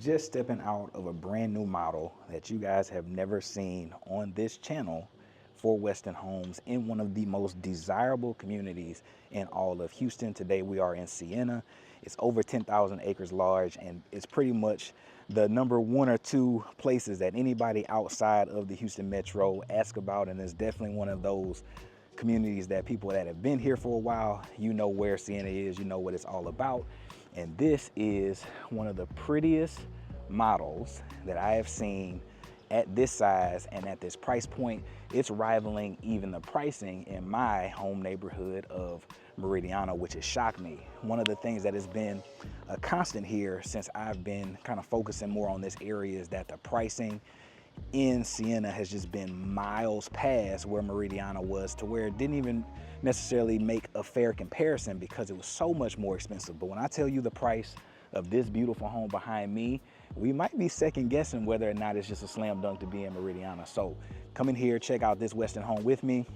just stepping out of a brand new model that you guys have never seen on this channel for Westin Homes in one of the most desirable communities in all of Houston. Today we are in Sienna. It's over 10,000 acres large, and it's pretty much the number one or two places that anybody outside of the Houston Metro ask about, and it's definitely one of those communities that people that have been here for a while, you know where Sienna is, you know what it's all about. And this is one of the prettiest models that I have seen at this size and at this price point. It's rivaling even the pricing in my home neighborhood of Meridiana, which has shocked me. One of the things that has been a constant here since I've been kind of focusing more on this area is that the pricing in Sienna has just been miles past where Meridiana was, to where it didn't even necessarily make a fair comparison because it was so much more expensive. But when I tell you the price of this beautiful home behind me, we might be second guessing whether or not it's just a slam dunk to be in Meridiana. So come in here, check out this Westin home with me.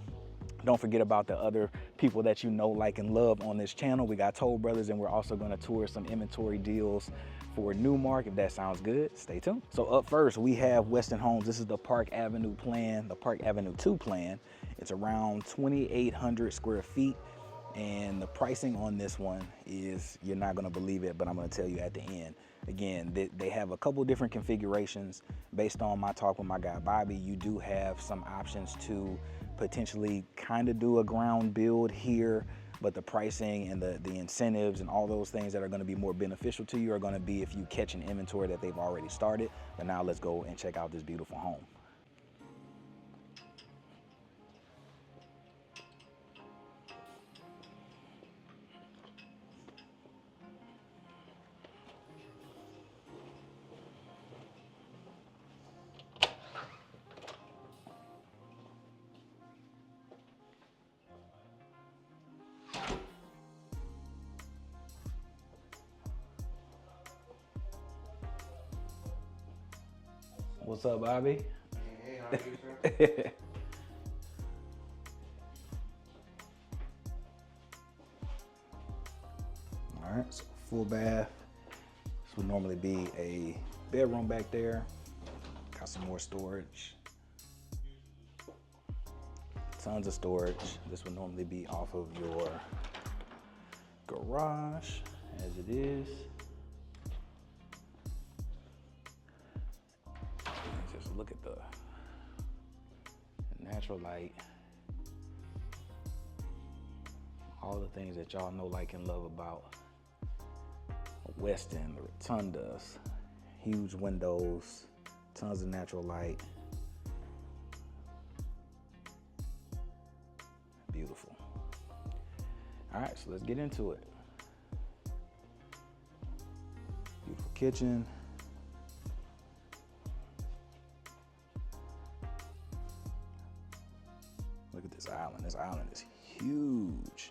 Don't forget about the other people that you know, like, and love on this channel. We got Toll Brothers, and we're also going to tour some inventory deals for Newmark. If that sounds good, stay tuned. So up first, we have Westin Homes. This is the Park Avenue plan, the Park Avenue 2 plan. It's around 2,800 square feet. And the pricing on this one is, you're not going to believe it, but I'm going to tell you at the end. Again, they have a couple different configurations. Based on my talk with my guy Bobby, you do have some options to potentially kind of do a ground build here, but the pricing and the incentives and all those things that are going to be more beneficial to you are going to be if you catch an inventory that they've already started. But now let's go and check out this beautiful home. What's up, Bobby? Hey, how are you, sir? All right, so full bath. This would normally be a bedroom back there. Got some more storage. Tons of storage. This would normally be off of your garage, as it is. Just look at the natural light. All the things that y'all know, like, and love about Westin, the rotundas, huge windows, tons of natural light. Beautiful. All right, so let's get into it. Beautiful kitchen. Look at this island. This island is huge.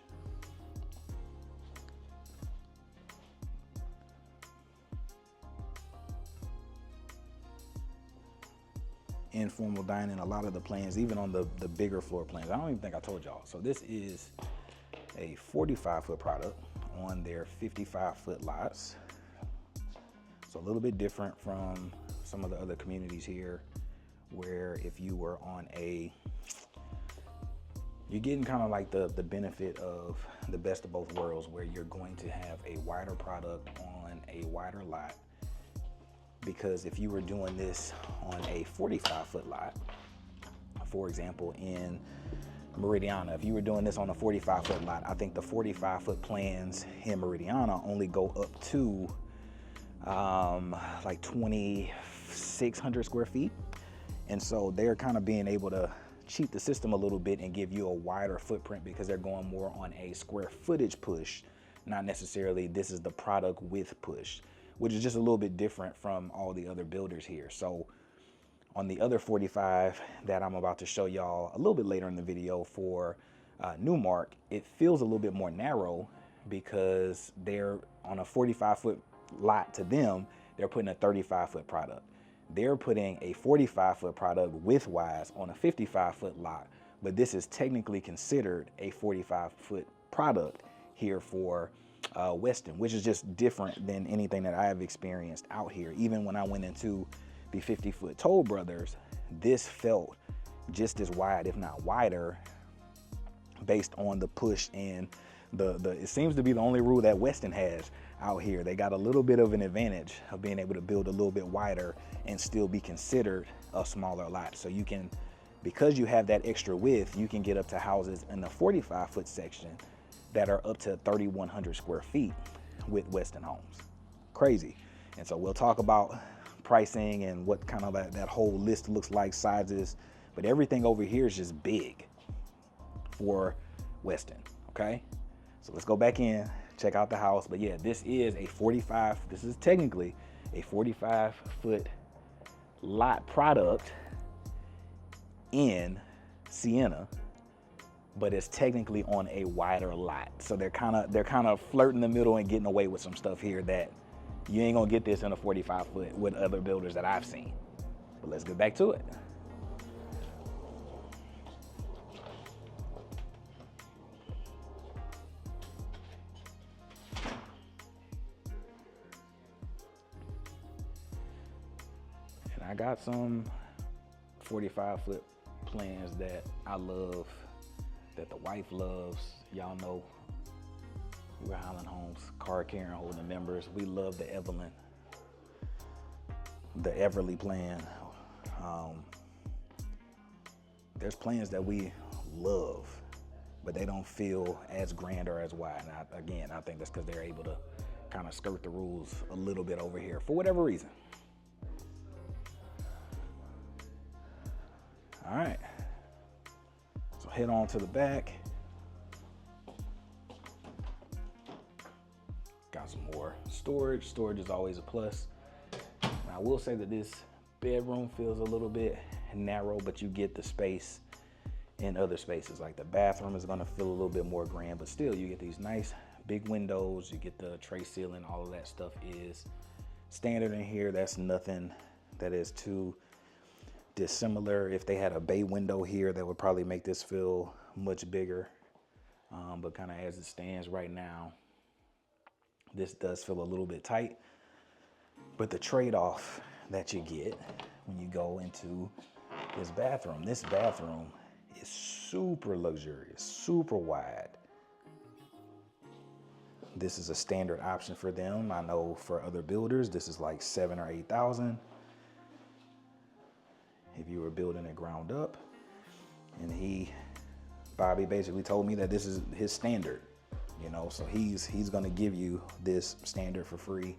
Informal dining, a lot of the plans, even on the bigger floor plans. I don't even think I told y'all. So this is a 45-foot product on their 55-foot lots. So a little bit different from some of the other communities here, where if you were on you're getting kind of like the benefit of the best of both worlds, where you're going to have a wider product on a wider lot. Because if you were doing this on a 45-foot lot, for example, in Meridiana, if you were doing this on a 45-foot lot, I think the 45-foot plans in Meridiana only go up to like 2,600 square feet. And so they're kind of being able to cheat the system a little bit and give you a wider footprint, because they're going more on a square footage push, not necessarily this is the product with push, which is just a little bit different from all the other builders here. So on the other 45 that I'm about to show y'all a little bit later in the video for Newmark, it feels a little bit more narrow because they're on a 45-foot lot. To them, they're putting a 35-foot product. They're putting a 45-foot product width-wise on a 55-foot lot, but this is technically considered a 45-foot product here for Westin, which is just different than anything that I have experienced out here. Even when I went into the 50-foot Toll Brothers, this felt just as wide, if not wider, based on the push and it seems to be the only rule that Westin has out here. They got a little bit of an advantage of being able to build a little bit wider and still be considered a smaller lot. So you can, because you have that extra width, you can get up to houses in the 45-foot section that are up to 3,100 square feet with Westin Homes. Crazy. And so we'll talk about pricing and what kind of that whole list looks like, sizes, but everything over here is just big for Westin, okay? So let's go back in, check out the house. But yeah, this is technically a 45-foot lot product in Sienna, but it's technically on a wider lot. So they're kind of flirting the middle and getting away with some stuff here that you ain't gonna get this in a 45-foot with other builders that I've seen. But let's get back to it. I got some 45-foot plans that I love, that the wife loves. Y'all know we're Highland Homes, car carrying, holding members. We love the Everly plan. There's plans that we love, but they don't feel as grand or as wide. And I think that's because they're able to kind of skirt the rules a little bit over here for whatever reason. All right, so head on to the back. Got some more storage. Storage is always a plus. Now, I will say that this bedroom feels a little bit narrow, but you get the space in other spaces. Like the bathroom is gonna feel a little bit more grand, but still you get these nice big windows, you get the tray ceiling, all of that stuff is standard in here. That's nothing that is too dissimilar. If they had a bay window here, that would probably make this feel much bigger. But kind of as it stands right now, this does feel a little bit tight. But the trade-off that you get when you go into this bathroom is super luxurious, super wide. This is a standard option for them. I know for other builders, this is like 7,000 or 8,000. If you were building it ground up. And Bobby basically told me that this is his standard, you know, so he's gonna give you this standard for free.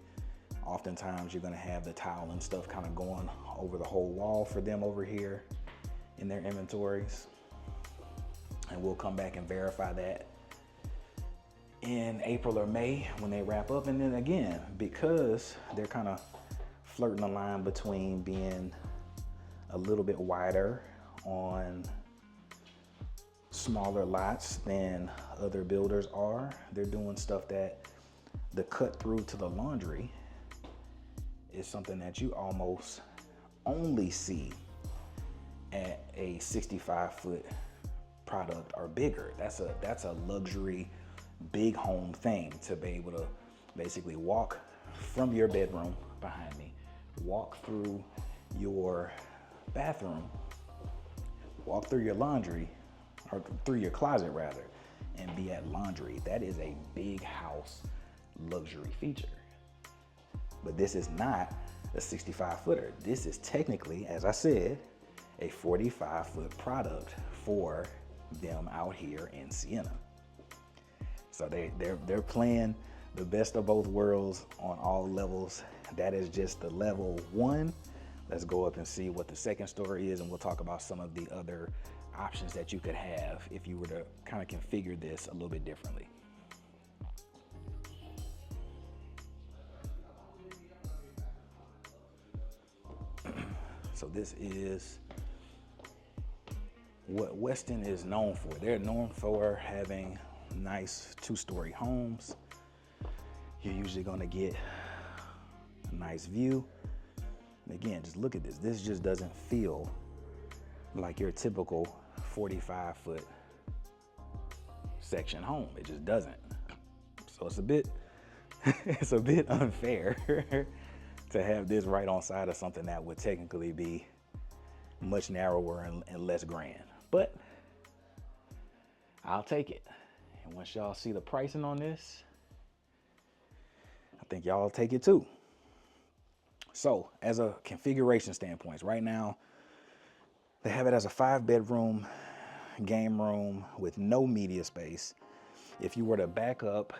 Oftentimes you're gonna have the tile and stuff kind of going over the whole wall for them over here in their inventories. And we'll come back and verify that in April or May when they wrap up. And then again, because they're kind of flirting the line between being a little bit wider on smaller lots than other builders are, they're doing stuff that the cut through to the laundry is something that you almost only see at a 65-foot product or bigger. That's a luxury big home thing, to be able to basically walk from your bedroom behind me, walk through your bathroom, walk through your laundry, or through your closet rather, and be at laundry. That is a big house luxury feature. But this is not a 65-footer. This is technically, as I said, a 45-foot product for them out here in Sienna. So they're playing the best of both worlds on all levels. That is just the level one. Let's go up and see what the second story is, and we'll talk about some of the other options that you could have if you were to kind of configure this a little bit differently. So this is what Westin is known for. They're known for having nice two-story homes. You're usually gonna get a nice view. And again, just look at this. This just doesn't feel like your typical 45-foot section home. It just doesn't. So it's a bit it's a bit unfair to have this right on side of something that would technically be much narrower and less grand. But I'll take it. And once y'all see the pricing on this, I think y'all will take it too. So as a configuration standpoint, right now, they have it as a 5-bedroom game room with no media space. If you were to back up,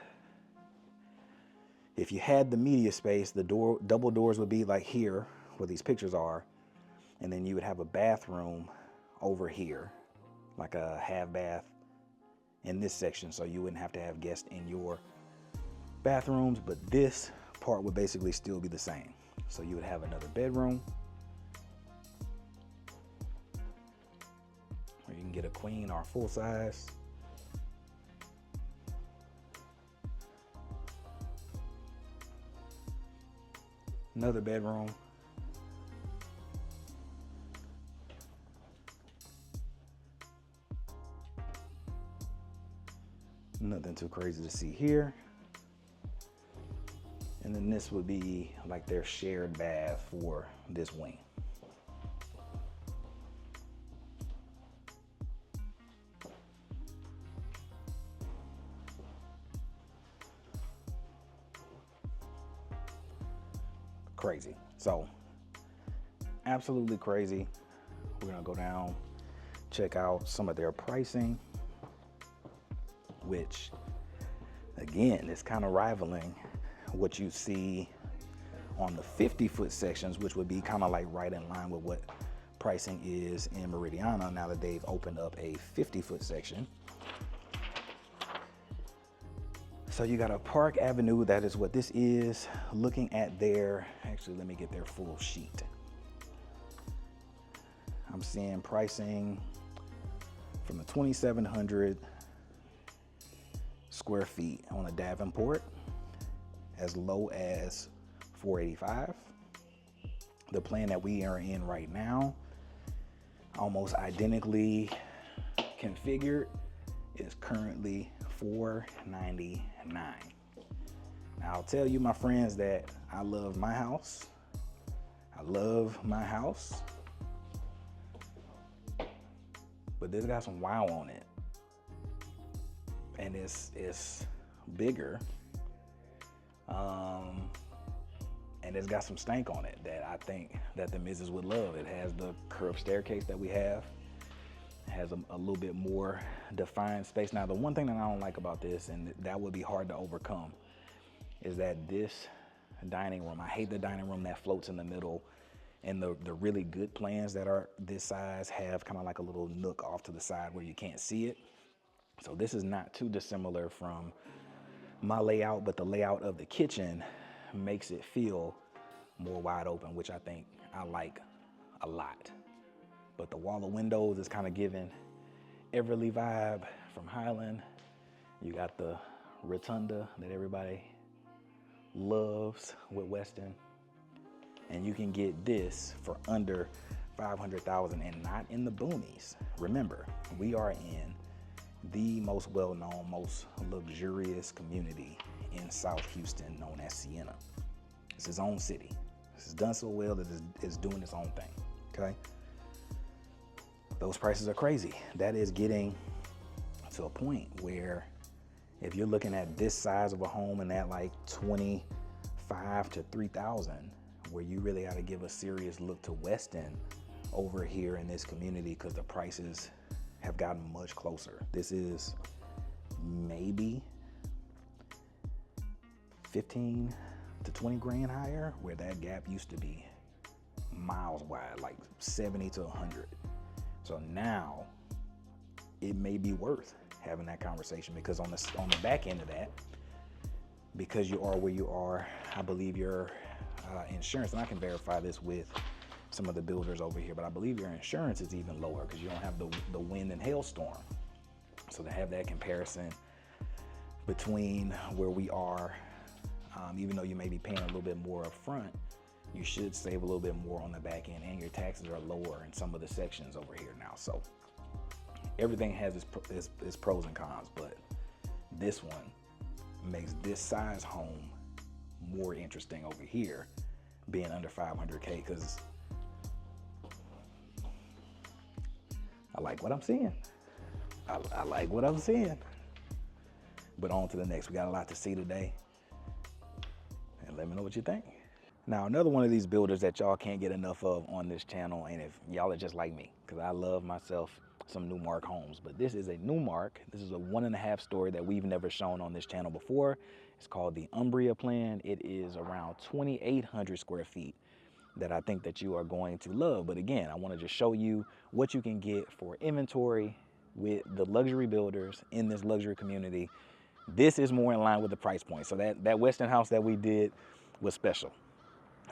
if you had the media space, the double doors would be like here where these pictures are, and then you would have a bathroom over here, like a half bath in this section, so you wouldn't have to have guests in your bathrooms, but this part would basically still be the same. So you would have another bedroom where you can get a queen or full size. Another bedroom. Nothing too crazy to see here. And then this would be like their shared bath for this wing. Crazy. So absolutely crazy. We're gonna go down, check out some of their pricing, which again is kind of rivaling what you see on the 50-foot sections, which would be kind of like right in line with what pricing is in Meridiana now that they've opened up a 50-foot section. So you got a Park Avenue, that is what this is. Looking at their, actually let me get their full sheet. I'm seeing pricing from the 2,700 square feet on a Davenport as low as 485. The plan that we are in right now, almost identically configured, is currently $499. Now I'll tell you, my friends, that I love my house. I love my house, but this got some wow on it, and it's bigger, and it's got some stank on it that I think that the missus would love. It has the curved staircase that we have. It has a little bit more defined space. Now, the one thing that I don't like about this, and that would be hard to overcome, is that this dining room, I hate the dining room that floats in the middle, and the really good plans that are this size have kind of like a little nook off to the side where you can't see it. So this is not too dissimilar from my layout, but the layout of the kitchen makes it feel more wide open, which I think I like a lot. But the wall of windows is kind of giving Everly vibe from Highland. You got the rotunda that everybody loves with Westin, and you can get this for under $500,000 and not in the boonies. Remember, we are in the most well-known, most luxurious community in South Houston, known as Sienna. It's its own city. This is done so well that it's doing its own thing, okay? Those prices are crazy. That is getting to a point where if you're looking at this size of a home and that like 25 to 3,000, where you really got to give a serious look to Westin over here in this community, because the prices have gotten much closer. This is maybe 15 to 20 grand higher, where that gap used to be miles wide, like 70 to 100. So now it may be worth having that conversation, because on the back end of that, because you are where you are, I believe your insurance, and I can verify this with some of the builders over here, but I believe your insurance is even lower because you don't have the wind and hailstorm. So to have that comparison between where we are, even though you may be paying a little bit more up front, you should save a little bit more on the back end, and your taxes are lower in some of the sections over here now. So everything has its pros and cons, but this one makes this size home more interesting over here, being under 500K, because I like what I'm seeing. I like what I'm seeing. But on to the next. We got a lot to see today. And let me know what you think. Now, another one of these builders that y'all can't get enough of on this channel, and if y'all are just like me, because I love myself some Newmark Homes, but this is a Newmark. This is a 1.5 story that we've never shown on this channel before. It's called the Umbria plan. It is around 2,800 square feet that I think that you are going to love. But again, I want to just show you what you can get for inventory with the luxury builders in this luxury community. This is more in line with the price point. So that Westin house that we did was special.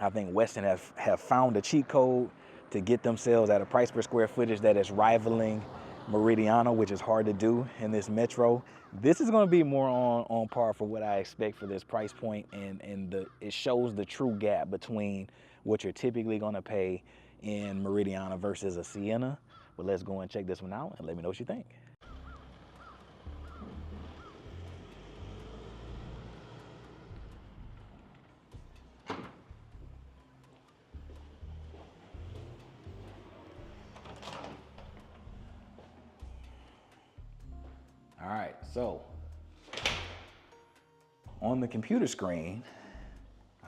I think Westin have found a cheat code to get themselves at a price per square footage that is rivaling Meridiana, which is hard to do in this metro. This is going to be more on par for what I expect for this price point, and it shows the true gap between what you're typically going to pay in Meridiana versus a Sienna. But let's go and check this one out and let me know what you think. All right, so on the computer screen,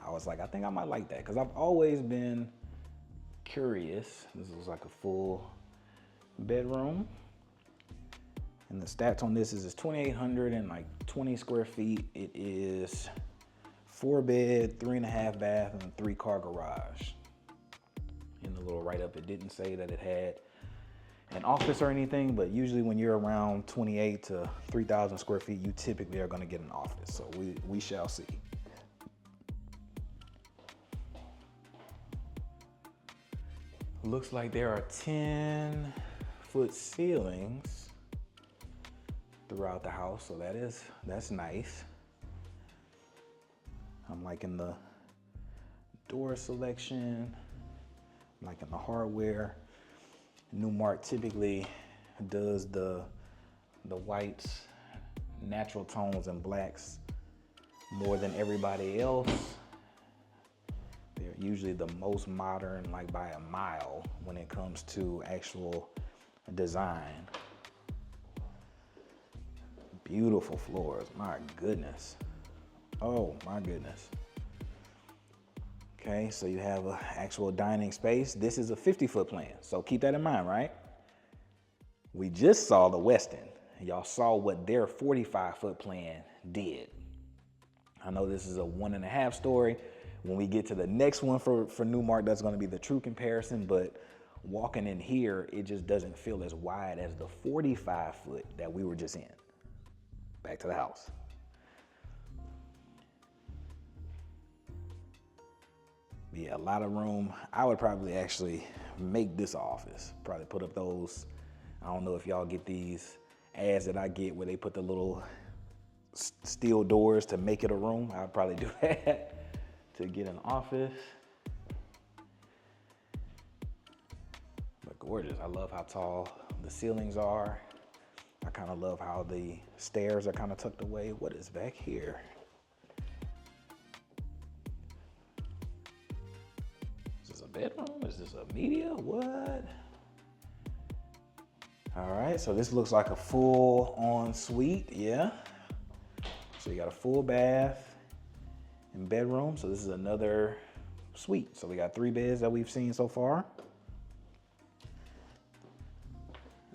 I was like, I think I might like that, because I've always been curious. This looks like a full bedroom. And the stats on this is it's 2,820 square feet. It is 4 bed, 3.5 bath, and a 3-car garage. In the little write-up, it didn't say that it had an office or anything, but usually when you're around 28 to 3,000 square feet, you typically are going to get an office. So we shall see. Looks like there are 10-foot ceilings throughout the house, so that's nice. I'm liking the door selection, I'm liking the hardware. Newmark typically does the whites, natural tones, and blacks more than everybody else. They're usually the most modern, like by a mile, when it comes to actual design. Beautiful floors, my goodness. Oh my goodness. Okay, so you have an actual dining space. This is a 50-foot plan, so keep that in mind, right? We just saw the Westin. Y'all saw what their 45-foot plan did. I know this is a 1.5 story. When we get to the next one for Newmark, that's gonna be the true comparison, but walking in here, it just doesn't feel as wide as the 45-foot that we were just in. Back to the house. Yeah, a lot of room. I would probably actually make this office. Probably put up those, I don't know if y'all get these ads that I get where they put the little steel doors to make it a room. I'd probably do that to get an office. But gorgeous. I love how tall the ceilings are. I kind of love how the stairs are kind of tucked away. What is back here? Bedroom? Is this a media? What? All right, so this looks like a full ensuite, yeah. So you got a full bath and bedroom. So this is another suite. So we got 3 beds that we've seen so far.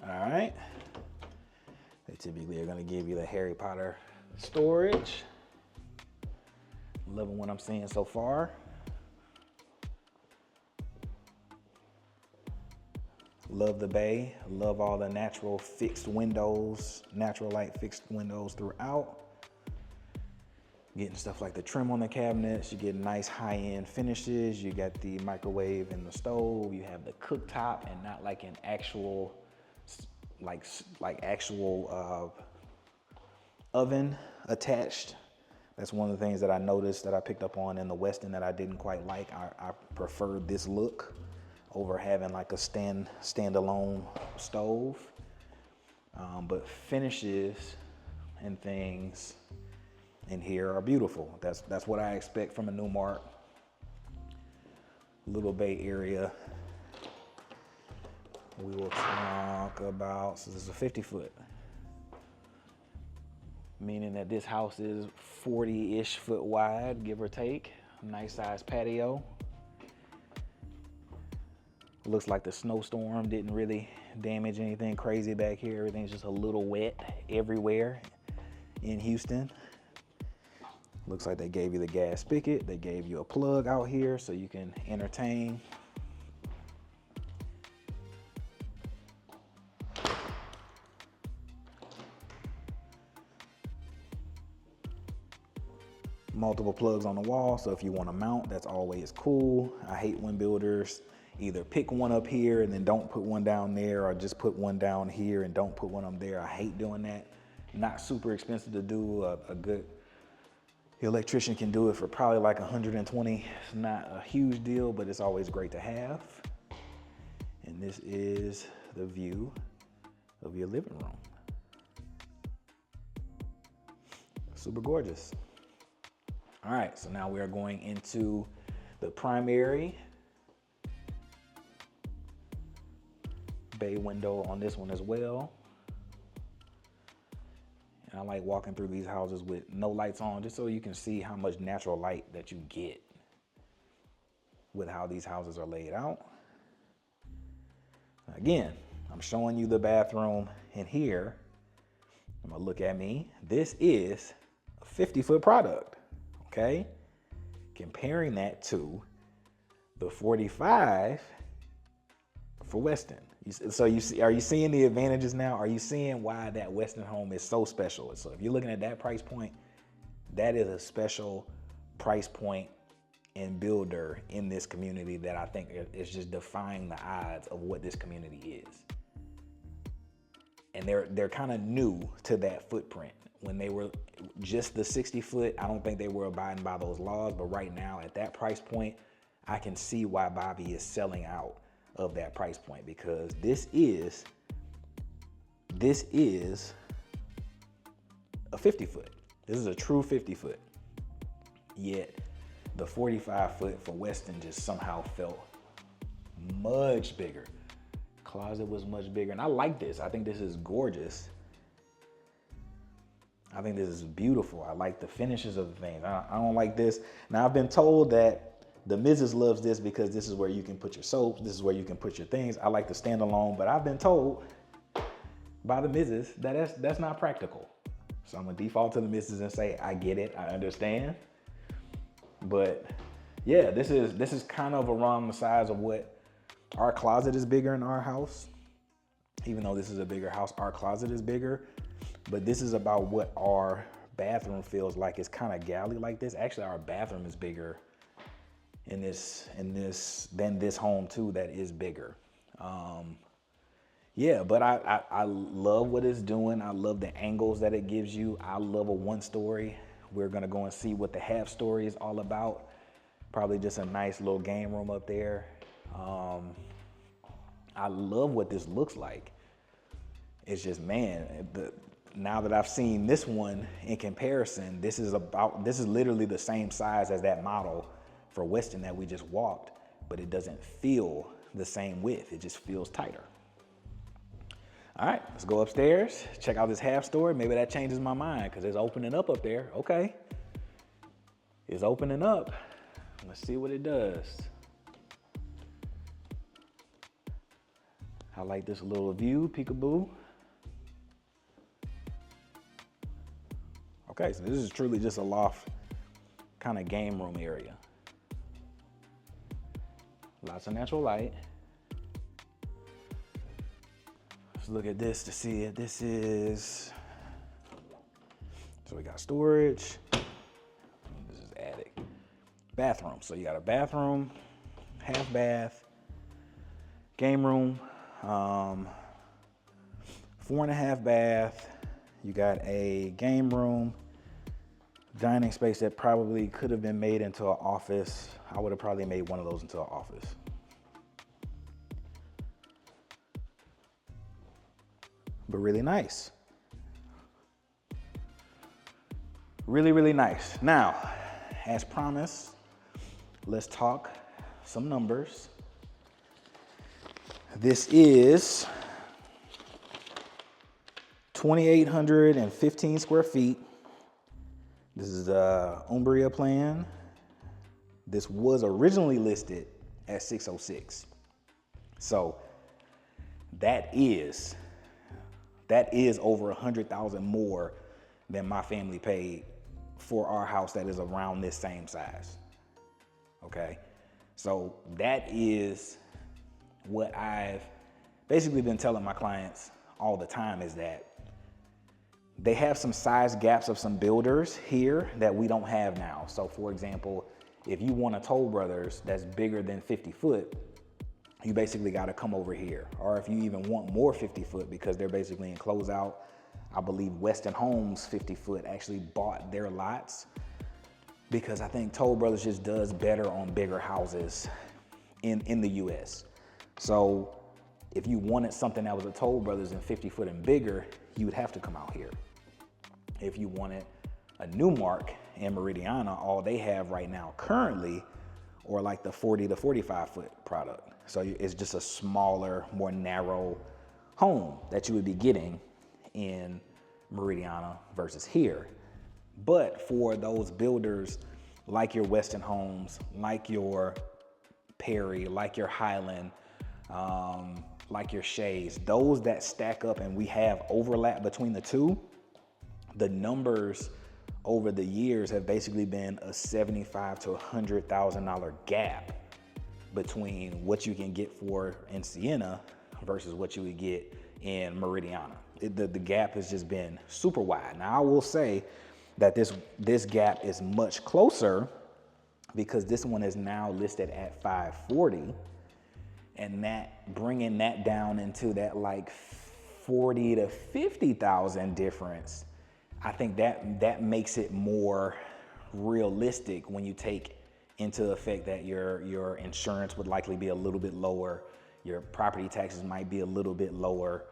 All right. They typically are gonna give you the Harry Potter storage. Loving what I'm seeing so far. Love the bay, love all the natural fixed windows, natural light fixed windows throughout. Getting stuff like the trim on the cabinets, you get nice high-end finishes, you got the microwave and the stove, you have the cooktop and not like an actual, like actual oven attached. That's one of the things that I noticed that I picked up on in the Westin that I didn't quite like. I preferred this look over having like a standalone stove. But finishes and things in here are beautiful. That's what I expect from a Newmark. Little Bay Area. We will talk about, so this is a 50-foot, meaning that this house is 40-ish foot wide, give or take. Nice size patio. Looks like the snowstorm didn't really damage anything crazy back here. Everything's just a little wet everywhere in Houston. Looks like they gave you the gas spigot. They gave you a plug out here so you can entertain. Multiple plugs on the wall, so if you want to mount, that's always cool. I hate when builders either pick one up here and then don't put one down there, or just put one down here and don't put one up there. I hate doing that. Not super expensive to do. A good electrician can do it for probably like 120. It's not a huge deal, but it's always great to have. And this is the view of your living room. Super gorgeous. All right, so now we are going into the primary. Bay window on this one as well. And I like walking through these houses with no lights on, just so you can see how much natural light that you get with how these houses are laid out. Again, I'm showing you the bathroom in here. I'm gonna look at me. This is a 50-foot product. Okay, comparing that to the 45 for Westin. So you see, are you seeing the advantages now? Are you seeing why that Westin home is so special? So if you're looking at that price point, that is a special price point and builder in this community that I think is just defying the odds of what this community is. And they're kind of new to that footprint. When they were just the 60-foot, I don't think they were abiding by those laws, but right now at that price point, I can see why Bobby is selling out of that price point, because this is a 50-foot. This is a true 50-foot. Yet the 45-foot for Westin just somehow felt much bigger. Closet was much bigger, and I like this. I think this is gorgeous. I think this is beautiful. I like the finishes of the things. I don't like this. Now, I've been told that the Mrs. loves this because this is where you can put your soaps. This is where you can put your things. I like the standalone, but I've been told by the Mrs. that that's not practical. So I'm gonna default to the Mrs. and say, I get it, I understand. But yeah, this is kind of around the size of what our closet is bigger in our house. Even though this is a bigger house, our closet is bigger. But this is about what our bathroom feels like. It's kind of galley like this. Actually, our bathroom is bigger in this than this home too. That is bigger. Yeah, but I love what it's doing. I love the angles that it gives you. I love a 1-story. We're gonna go and see what the half story is all about. Probably just a nice little game room up there. I love what this looks like. It's just, man, now that I've seen this one in comparison, this is literally the same size as that model for Westin that we just walked, but it doesn't feel the same width. It just feels tighter. All right, let's go upstairs, check out this half story. Maybe that changes my mind because it's opening up there. Okay, it's opening up. Let's see what it does. I like this little view, peekaboo. Okay, so this is truly just a loft kind of game room area. Lots of natural light. Let's look at this to see if this is, so we got storage. This is attic. Bathroom, so you got a bathroom, half bath, game room, 4.5 bath. You got a game room, dining space that probably could have been made into an office. I would have probably made one of those into an office. But really nice. Really, really nice. Now, as promised, let's talk some numbers. This is 2,815 square feet. This is the Umbria plan. This was originally listed at 606. So that is over 100,000 more than my family paid for our house that is around this same size. Okay, so that is what I've basically been telling my clients all the time, is that they have some size gaps of some builders here that we don't have now. So for example, if you want a Toll Brothers that's bigger than 50 foot, you basically got to come over here. Or if you even want more 50 foot, because they're basically in closeout, I believe Westin Homes 50 foot actually bought their lots, because I think Toll Brothers just does better on bigger houses in the US. So if you wanted something that was a Toll Brothers in 50 foot and bigger, you would have to come out here. If you wanted a Newmark and Meridiana, all they have right now currently, or like the 40 to 45 foot product. So it's just a smaller, more narrow home that you would be getting in Meridiana versus here. But for those builders like your Westin Homes, like your Perry, like your Highland, like your Shays, those that stack up and we have overlap between the two, the numbers over the years have basically been a $75,000 to $100,000 gap between what you can get for in Sienna versus what you would get in Meridiana. The gap has just been super wide. Now I will say that this gap is much closer, because this one is now listed at 540, and that bringing that down into that like 40 to 50,000 difference, I think that makes it more realistic when you take into effect that your insurance would likely be a little bit lower, your property taxes might be a little bit lower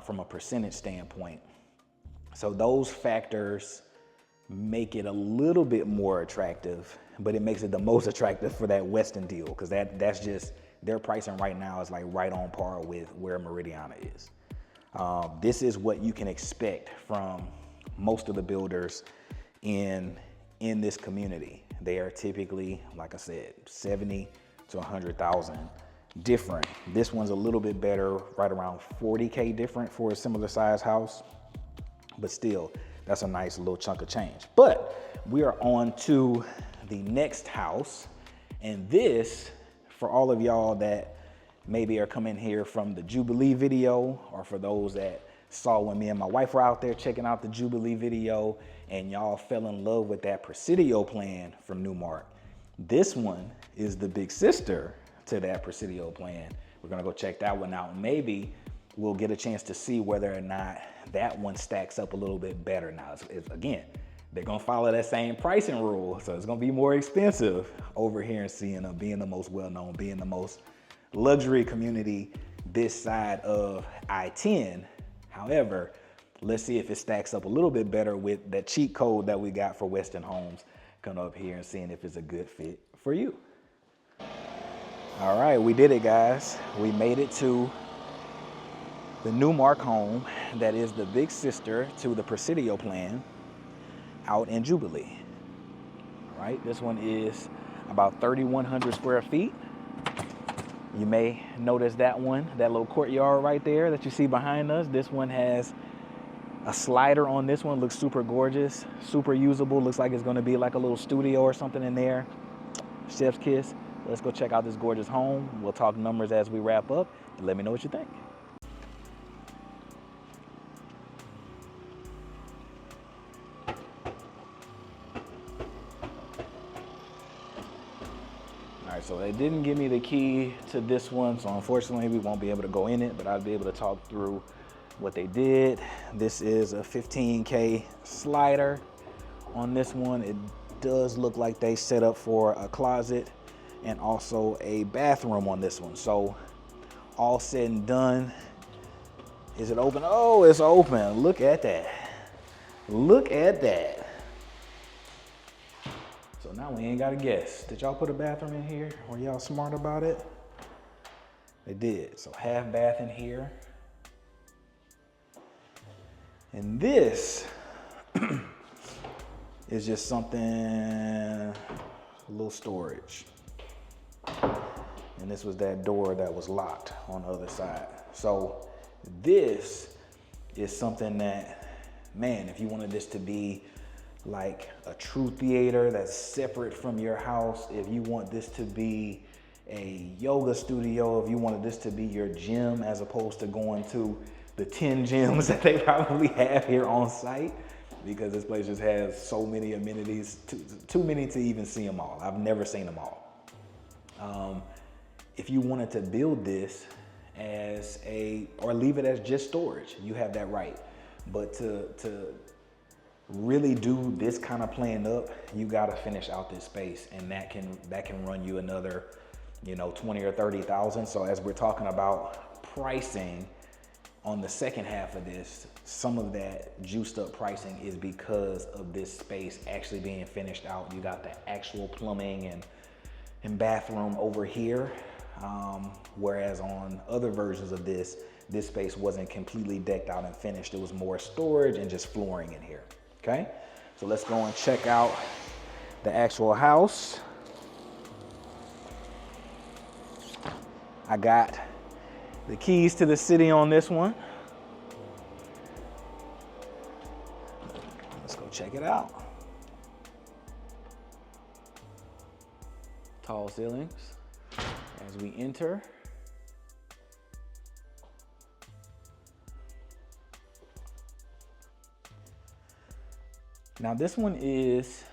from a percentage standpoint. So those factors make it a little bit more attractive, but it makes it the most attractive for that Westin deal, because that's just, their pricing right now is like right on par with where Meridiana is. This is what you can expect from most of the builders in this community. They are typically, like I said, 70 to 100,000 different. This one's a little bit better, right around 40K different for a similar size house, but still, that's a nice little chunk of change. But we are on to the next house, and this, for all of y'all that maybe are coming here from the Jubilee video, or for those that saw when me and my wife were out there checking out the Jubilee video and y'all fell in love with that Presidio plan from Newmark, this one is the big sister to that Presidio plan. We're gonna go check that one out. Maybe we'll get a chance to see whether or not that one stacks up a little bit better. Now, again, they're gonna follow that same pricing rule, so it's gonna be more expensive over here in Sienna, being the most well-known, being the most luxury community this side of I-10. However, let's see if it stacks up a little bit better with that cheat code that we got for Westin Homes, coming up here and seeing if it's a good fit for you. All right, we did it, guys. We made it to the Newmark home that is the big sister to the Presidio plan out in Jubilee. All right, this one is about 3,100 square feet. You may notice that one, that little courtyard right there that you see behind us. This one has a slider on this one, looks super gorgeous, super usable. Looks like it's gonna be like a little studio or something in there. Chef's kiss. Let's go check out this gorgeous home. We'll talk numbers as we wrap up, and let me know what you think. All right, so they didn't give me the key to this one, so unfortunately we won't be able to go in it, but I'll be able to talk through what they did. This is a 15K slider on this one. It does look like they set up for a closet and also a bathroom on this one. So all said and done, is it open? Oh, it's open. Look at that. Look at that. now we ain't got to guess. Did y'all put a bathroom in here? Were y'all smart about it? They did. So half bath in here. And this is just something, a little storage. And this was that door that was locked on the other side. So this is something that, man, if you wanted this to be like a true theater that's separate from your house, if you want this to be a yoga studio, if you wanted this to be your gym as opposed to going to the 10 gyms that they probably have here on site, because this place just has so many amenities, too many to even see them all. I've never seen them all. If you wanted to build this as or leave it as just storage, you have that right. But to really do this kind of plan up, you gotta finish out this space, and that can run you another, 20 or 30,000. So as we're talking about pricing on the second half of this, some of that juiced up pricing is because of this space actually being finished out. You got the actual plumbing and bathroom over here. Whereas on other versions of this space wasn't completely decked out and finished. It was more storage and just flooring in here, okay? So let's go and check out the actual house. I got the keys to the city on this one. Let's go check it out. Tall ceilings as we enter. Now this one is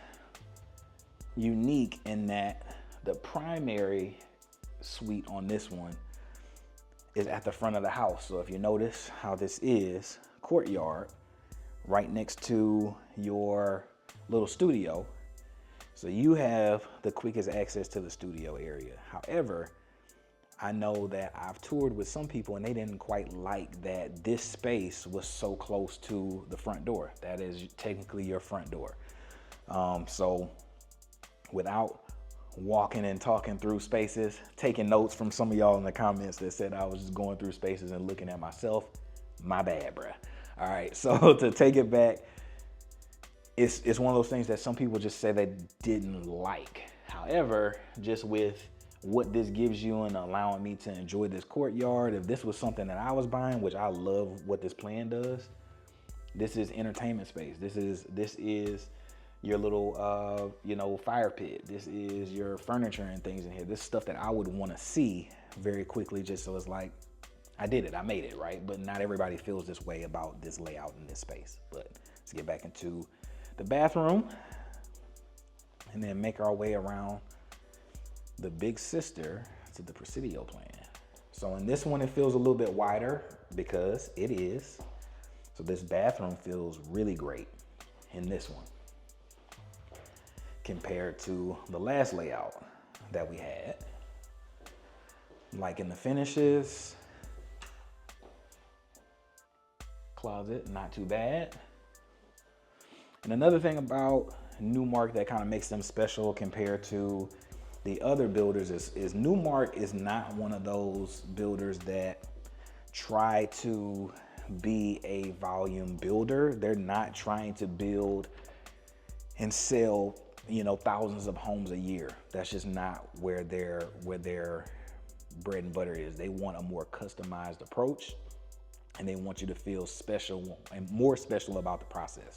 unique in that the primary suite on this one is at the front of the house. So if you notice how this is courtyard right next to your little studio. So you have the quickest access to the studio area. However, I know that I've toured with some people and they didn't quite like that this space was so close to the front door. That is technically your front door. So without walking and talking through spaces, taking notes from some of y'all in the comments that said I was just going through spaces and looking at myself, my bad, bruh. All right, so to take it back, it's one of those things that some people just say they didn't like. However, just with what this gives you and allowing me to enjoy this courtyard, if this was something that I was buying, which I love what this plan does, this is entertainment space. This is your little, fire pit. This is your furniture and things in here. This stuff that I would want to see very quickly, just so it's like, I did it, I made it, right? But not everybody feels this way about this layout in this space. But let's get back into the bathroom and then make our way around the big sister to the Presidio plan. So in this one, it feels a little bit wider because it is. So this bathroom feels really great in this one compared to the last layout that we had. Like in the finishes, closet, not too bad. And another thing about Newmark that kind of makes them special compared to the other builders is Newmark is not one of those builders that try to be a volume builder. They're not trying to build and sell, thousands of homes a year. That's just not where their bread and butter is. They want a more customized approach, and they want you to feel special and more special about the process.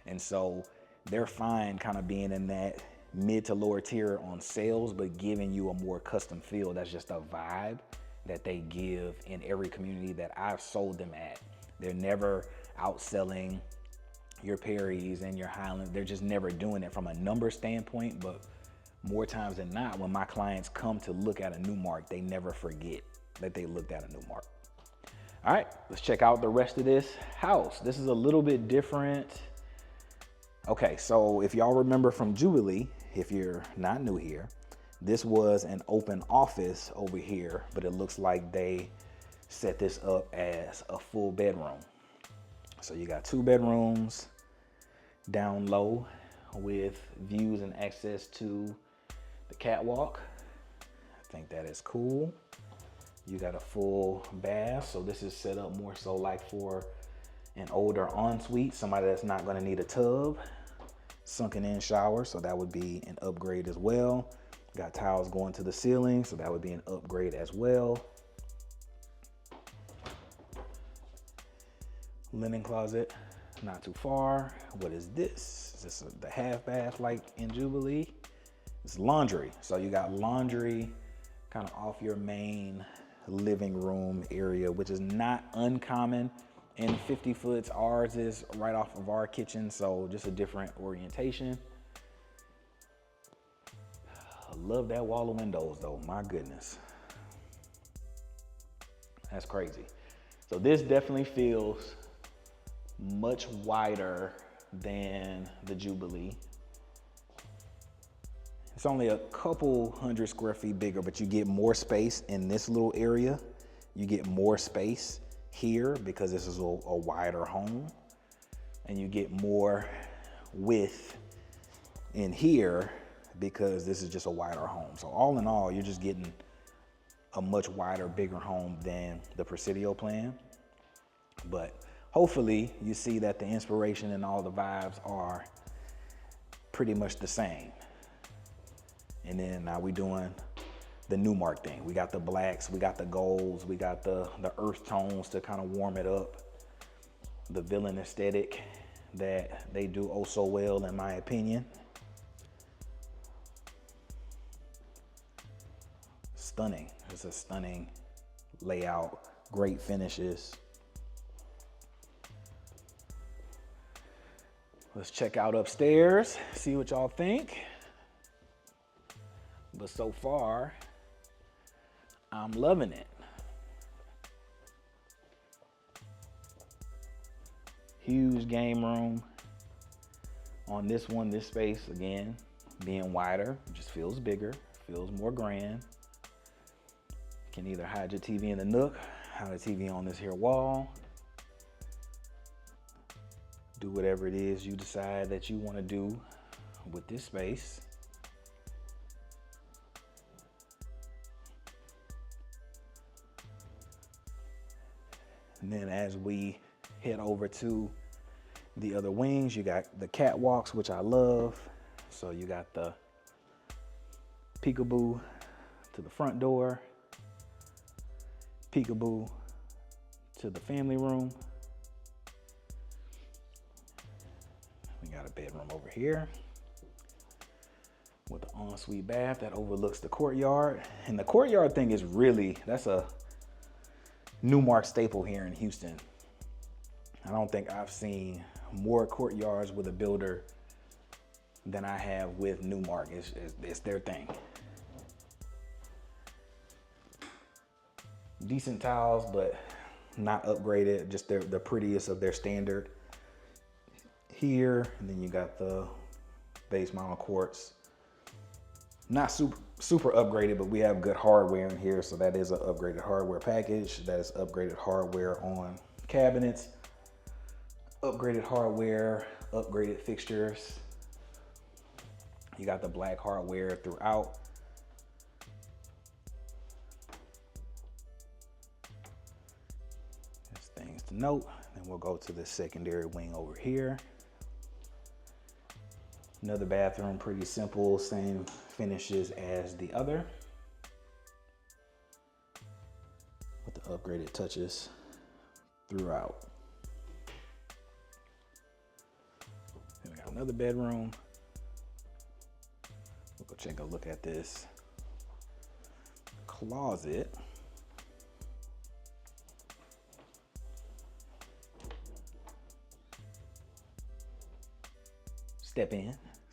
And so they're fine kind of being in that mid to lower tier on sales, but giving you a more custom feel. That's just a vibe that they give in every community that I've sold them at. They're never outselling your Perrys and your Highlands. They're just never doing it from a number standpoint, but more times than not, when my clients come to look at a Newmark, they never forget that they looked at a Newmark. All right, let's check out the rest of this house. This is a little bit different. Okay, so if y'all remember from Jubilee, if you're not new here, this was an open office over here, but it looks like they set this up as a full bedroom. So you got 2 bedrooms down low with views and access to the catwalk. I think that is cool. You got a full bath, so this is set up more so like for an older ensuite, somebody that's not gonna need a tub. Sunken in shower, so that would be an upgrade as well. Got tiles going to the ceiling, so that would be an upgrade as well. Linen closet, not too far. What is this? Is this the half bath like in Jubilee? It's laundry. So you got laundry kind of off your main living room area, which is not uncommon in 50 foots. Ours is right off of our kitchen, so just a different orientation. I love that wall of windows though, my goodness. That's crazy. So this definitely feels much wider than the Jubilee. It's only a couple 100 square feet bigger, but you get more space in this little area. You get more space here because this is a wider home, and you get more width in here because this is just a wider home. So all in all, you're just getting a much wider, bigger home than the Presidio plan. But hopefully you see that the inspiration and all the vibes are pretty much the same. And then now we're doing the Newmark thing. We got the blacks, we got the golds, we got the earth tones to kind of warm it up. The villain aesthetic that they do oh so well, in my opinion. Stunning. It's a stunning layout, great finishes. Let's check out upstairs, see what y'all think. But so far, I'm loving it. Huge game room. On this one, this space, again, being wider, just feels bigger, feels more grand. Can either hide your TV in the nook, hide the TV on this here wall. Do whatever it is you decide that you want to do with this space. And then as we head over to the other wings, you got the catwalks, which I love. So you got the peekaboo to the front door, peekaboo to the family room. We got a bedroom over here with the ensuite bath that overlooks the courtyard. And the courtyard thing is really, that's a Newmark staple here in Houston. I don't think I've seen more courtyards with a builder than I have with Newmark. It's their thing. Decent tiles, but not upgraded, just the prettiest of their standard here. And then you got the base model quartz. Not super upgraded, but we have good hardware in here, so that is an upgraded hardware package. That is upgraded hardware on cabinets, upgraded hardware, upgraded fixtures. You got the black hardware throughout. There's things to note. Then we'll go to the secondary wing over here. Another bathroom, pretty simple, same finishes as the other, with the upgraded touches throughout. Then we got another bedroom. We'll go take a look at this closet.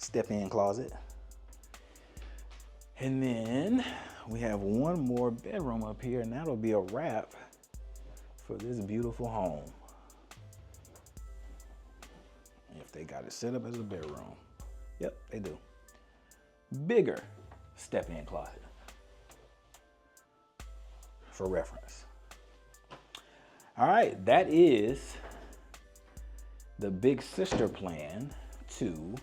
Step in closet. And then we have one more bedroom up here, and that'll be a wrap for this beautiful home. If they got it set up as a bedroom. Yep, they do. Bigger step-in closet for reference. All right, that is the big sister plan to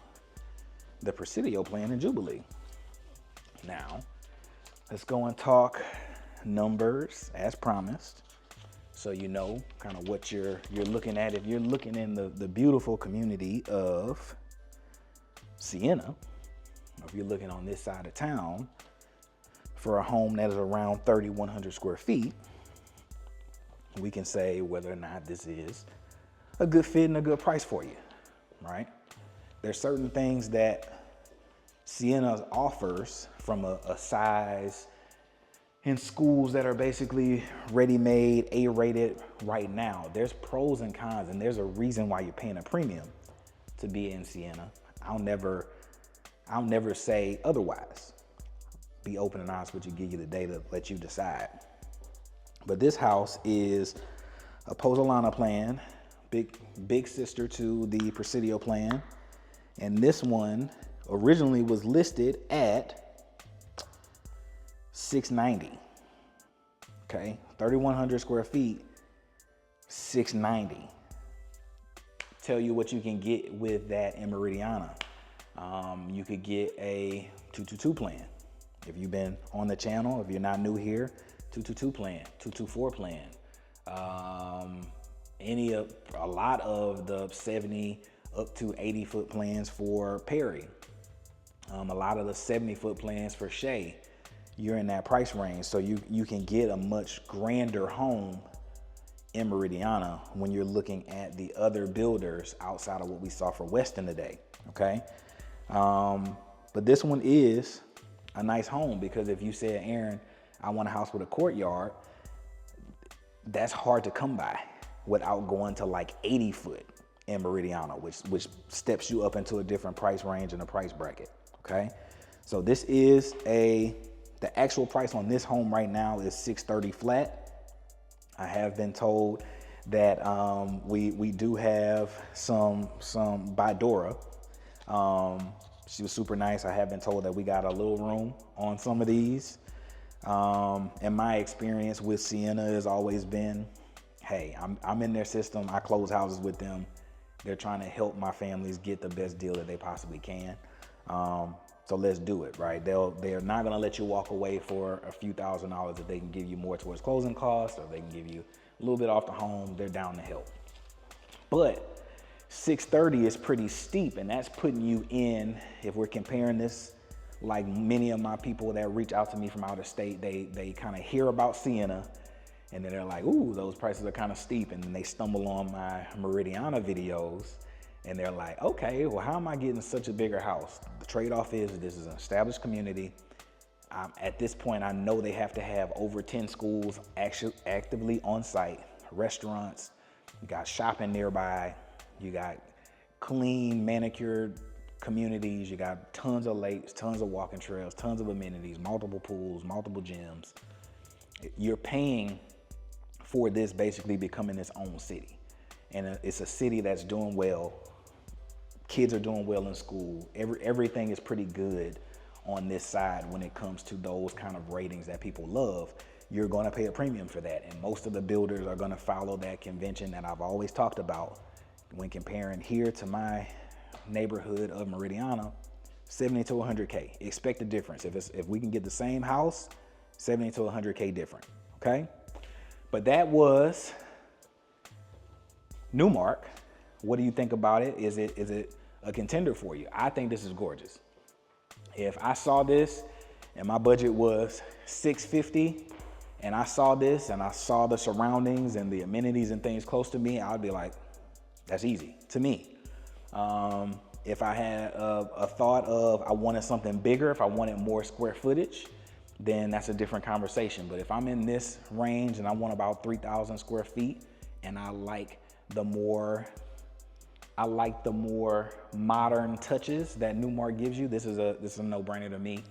the Presidio plan in Jubilee. Now, let's go and talk numbers as promised, so you know kind of what you're looking at. If you're looking in the beautiful community of Sienna, or if you're looking on this side of town for a home that is around 3,100 square feet, we can say whether or not this is a good fit and a good price for you, right? There's certain things that Sienna offers from a size in schools that are basically ready-made, A-rated right now. There's pros and cons, and there's a reason why you're paying a premium to be in Sienna. I'll never say otherwise. Be open and honest with you, give you the data, let you decide. But this house is a Pozzolana plan, big sister to the Presidio plan. And this one originally was listed at $690. Okay, 3,100 square feet, $690. Tell you what you can get with that in Meridiana. You could get a 222 plan. If you've been on the channel, if you're not new here, 222 plan, 224 plan. A lot of the 70 up to 80 foot plans for Perry. A lot of the 70 foot plans for Shea. You're in that price range, so you can get a much grander home in Meridiana when you're looking at the other builders outside of what we saw for Westin today, okay? But this one is a nice home, because if you said, Aaron, I want a house with a courtyard, that's hard to come by without going to like 80 foot in Meridiana, which steps you up into a different price range and a price bracket, okay? So this is the actual price on this home right now is $630 flat. I have been told that we do have some by Dora. She was super nice. I have been told that we got a little room on some of these. And my experience with Sienna has always been, hey, I'm in their system. I close houses with them. They're trying to help my families get the best deal that they possibly can. So let's do it, right? They're not gonna let you walk away for a few $1,000s if they can give you more towards closing costs, or they can give you a little bit off the home. They're down to help. But $630 is pretty steep, and that's putting you in, if we're comparing this, like many of my people that reach out to me from out of state, they kind of hear about Sienna, and then they're like, ooh, those prices are kind of steep, and then they stumble on my Meridiana videos, and they're like, okay, well, how am I getting such a bigger house? The trade-off is this is an established community. At this point, I know they have to have over 10 schools actively on site, restaurants, you got shopping nearby, you got clean, manicured communities, you got tons of lakes, tons of walking trails, tons of amenities, multiple pools, multiple gyms. You're paying for this basically becoming its own city. And it's a city that's doing well. Kids are doing well in school. Everything is pretty good on this side when it comes to those kind of ratings that people love. You're gonna pay a premium for that. And most of the builders are gonna follow that convention that I've always talked about. When comparing here to my neighborhood of Meridiana, 70 to 100K. Expect a difference. If we can get the same house, 70 to 100K different, okay? But that was Newmark. What do you think about it? Is it a contender for you? I think this is gorgeous. If I saw this and my budget was $650 and I saw this and I saw the surroundings and the amenities and things close to me, I'd be like, that's easy to me. If I had a thought of I wanted something bigger, if I wanted more square footage, then that's a different conversation. But if I'm in this range and I want about 3,000 square feet and I like the more modern touches that Newmark gives you, this is a no-brainer to me.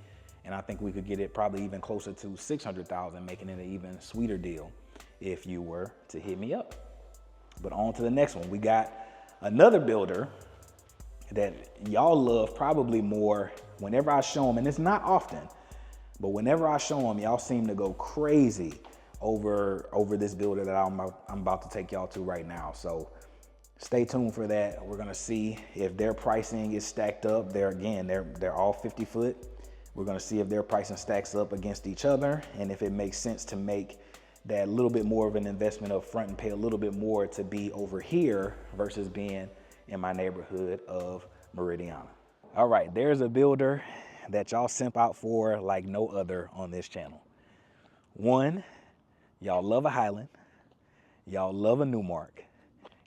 And I think we could get it probably even closer to 600,000, making it an even sweeter deal if you were to hit me up. But on to the next one. We got another builder that y'all love probably more whenever I show them, and it's not often, but whenever I show them, y'all seem to go crazy over this builder that I'm about to take y'all to right now. So Stay tuned for that. We're gonna see if their pricing is stacked up. They're all 50 foot. We're gonna see if their pricing stacks up against each other and if it makes sense to make that little bit more of an investment up front and pay a little bit more to be over here versus being in my neighborhood of Meridiana. All right, there's a builder that y'all simp out for like no other on this channel. One, y'all love a Highland, y'all love a Newmark,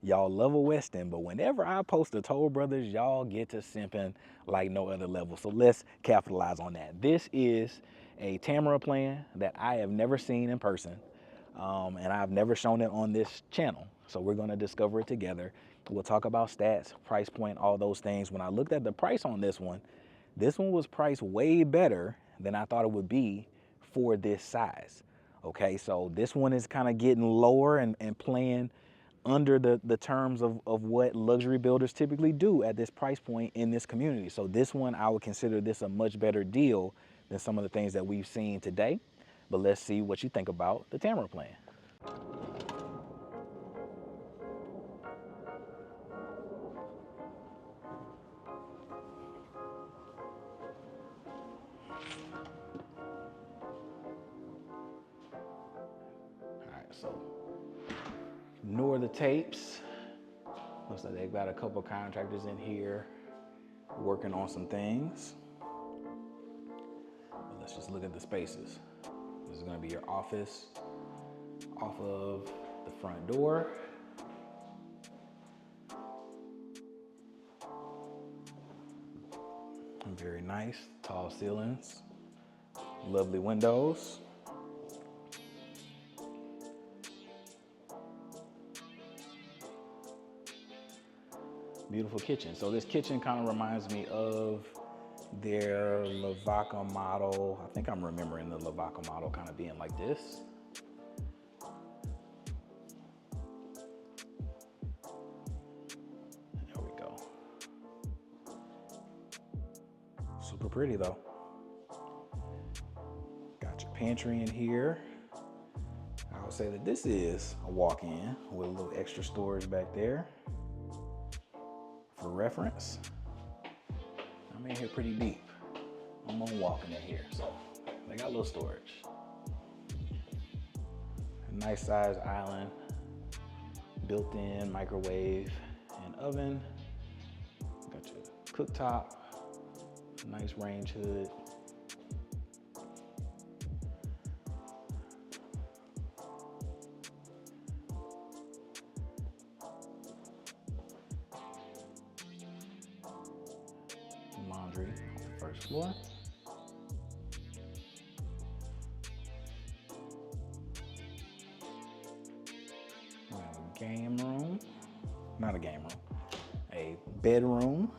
y'all love a Westin, but whenever I post a Toll Brothers, y'all get to simping like no other level. So let's capitalize on that. This is a Tamara plan that I have never seen in person, and I've never shown it on this channel. So we're gonna discover it together. We'll talk about stats, price point, all those things. When I looked at the price on this one was priced way better than I thought it would be for this size. Okay, so this one is kind of getting lower and playing under the terms of what luxury builders typically do at this price point in this community. So this one, I would consider this a much better deal than some of the things that we've seen today. But let's see what you think about the Tamara plan. All right, so ignore the tapes. Looks like they've got a couple contractors in here working on some things. But let's just look at the spaces. This is gonna be your office off of the front door. Very nice, tall ceilings, lovely windows. Beautiful kitchen. So this kitchen kind of reminds me of their Lavaca model. I think I'm remembering the Lavaca model kind of being like this. There we go. Super pretty though. Got your pantry in here. I would say that this is a walk-in with a little extra storage back there. For reference, I'm in here pretty deep. I'm on walking in here, so they got a little storage. A nice sized island, built-in microwave and oven. Got your cooktop, nice range hood. Laundry on the first floor. We have a game room, not a game room, a bedroom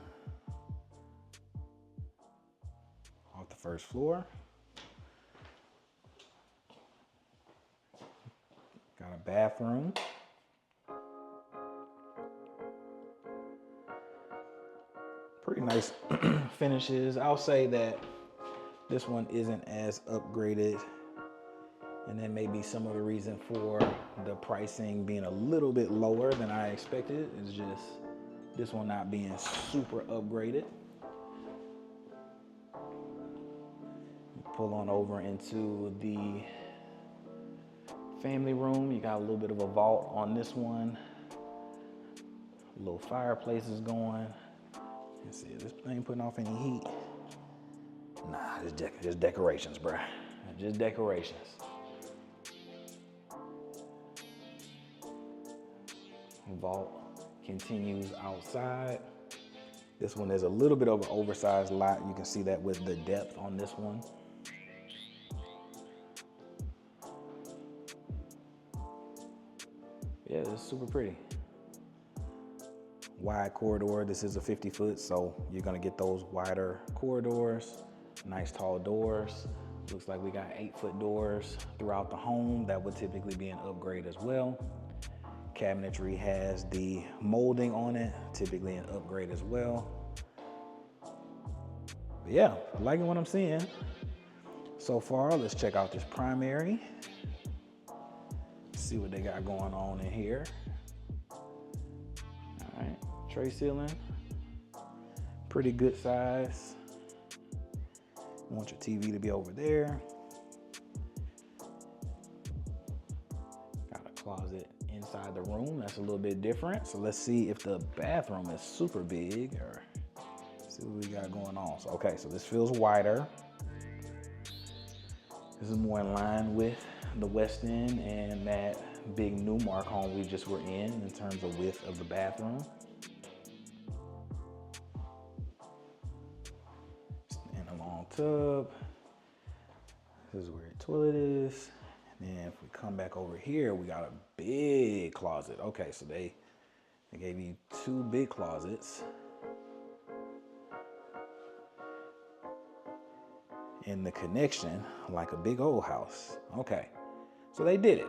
off the first floor. Got a bathroom. Pretty nice finishes. I'll say that this one isn't as upgraded, and that may be some of the reason for the pricing being a little bit lower than I expected. It's just this one not being super upgraded. Pull on over into the family room. You got a little bit of a vault on this one. A little fireplace is going. Let's see, is this thing putting off any heat? Nah, just decorations, bruh. Just decorations. Vault continues outside. This one is a little bit of an oversized lot. You can see that with the depth on this one. Yeah, it's super pretty. Wide corridor. This is a 50 foot, so you're gonna get those wider corridors. Nice tall doors. Looks like we got 8-foot doors throughout the home. That would typically be an upgrade as well. Cabinetry has the molding on it, typically an upgrade as well. But yeah, I'm liking what I'm seeing so far. Let's check out this primary. See what they got going on in here. All Tray ceiling, pretty good size. You want your TV to be over there. Got a closet inside the room, that's a little bit different. So let's see if the bathroom is super big or see what we got going on. So, okay, so this feels wider. This is more in line with the Westin and that big Newmark home we just were in terms of width of the bathroom. And a long tub. This is where your toilet is. And then if we come back over here, we got a big closet. Okay, so they gave you two big closets. In the connection, like a big old house. Okay, so they did it.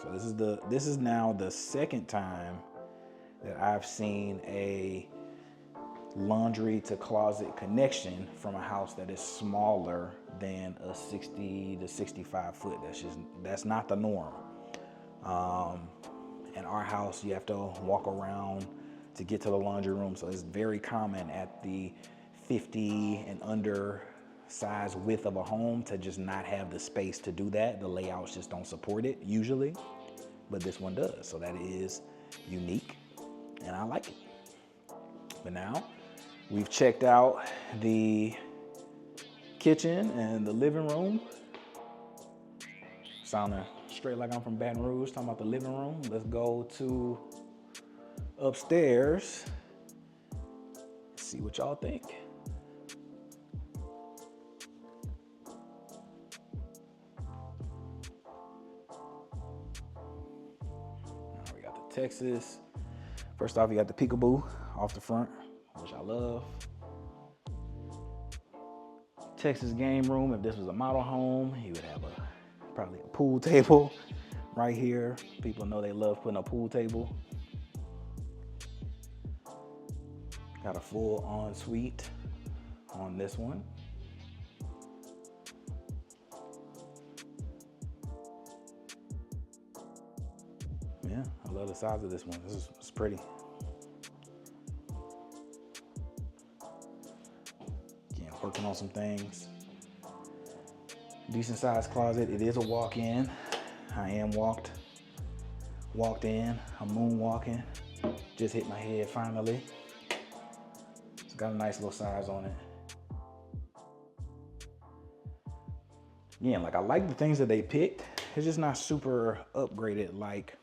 So this is now the second time that I've seen a laundry to closet connection from a house that is smaller than a 60 to 65 foot. That's not the norm. In our house, you have to walk around to get to the laundry room. So it's very common at the 50 and under size width of a home to just not have the space to do that. The layouts just don't support it usually, but this one does. So that is unique and I like it. But now we've checked out the kitchen and the living room. Sounding straight like I'm from Baton Rouge, talking about the living room. Let's go to upstairs, see what y'all think. Texas. First off, you got the peekaboo off the front, which I love. Texas game room. If this was a model home, you would have probably a pool table right here. People know they love putting a pool table. Got a full ensuite on this one. Yeah, I love the size of this one. This is pretty. Again, working on some things. Decent sized closet. It is a walk-in. I am walked in. I'm moonwalking. Just hit my head finally. It's got a nice little size on it. Again, like I like the things that they picked. It's just not super upgraded like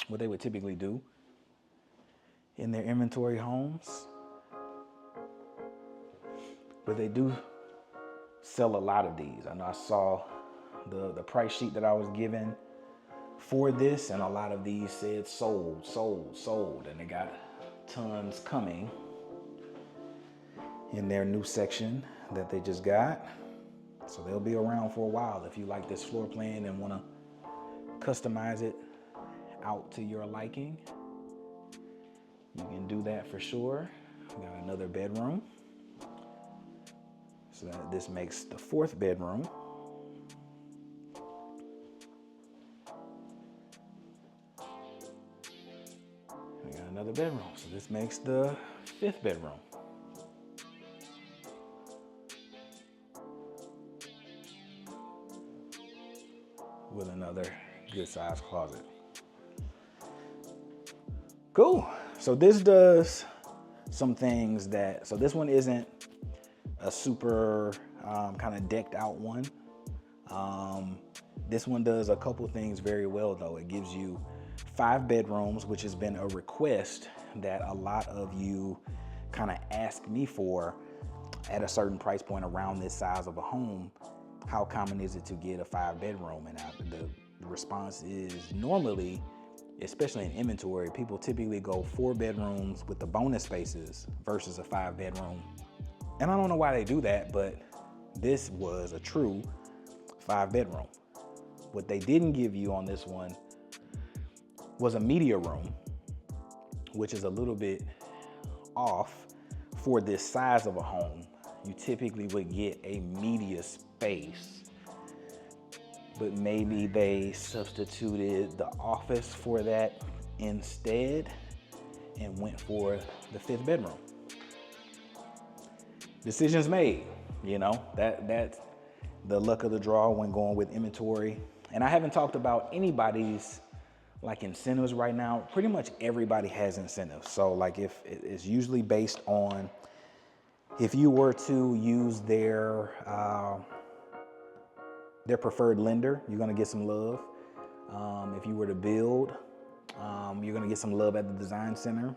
what they would typically do in their inventory homes. But they do sell a lot of these. I know I saw the price sheet that I was given for this, and a lot of these said sold, and they got tons coming in their new section that they just got. So they'll be around for a while. If you like this floor plan and want to customize it out to your liking, you can do that for sure. We got another bedroom. So this makes the fourth bedroom. We got another bedroom. So this makes the fifth bedroom. With another good sized closet. Cool. So this does some things that, so this one isn't a super kind of decked out one. This one does a couple things very well though. It gives you 5 bedrooms, which has been a request that a lot of you kind of ask me for at a certain price point around this size of a home. How common is it to get a 5 bedroom? And the response is normally, especially in inventory, people typically go 4 bedrooms with the bonus spaces versus a 5 bedroom. And I don't know why they do that, but this was a true 5 bedroom. What they didn't give you on this one was a media room, which is a little bit off for this size of a home. You typically would get a media space, but maybe they substituted the office for that instead. and went for the 5th bedroom. Decisions made, that's the luck of the draw when going with inventory. And I haven't talked about anybody's like incentives right now. Pretty much everybody has incentives. So like if it's usually based on if you were to use their preferred lender, you're gonna get some love. If you were to build, you're gonna get some love at the design center.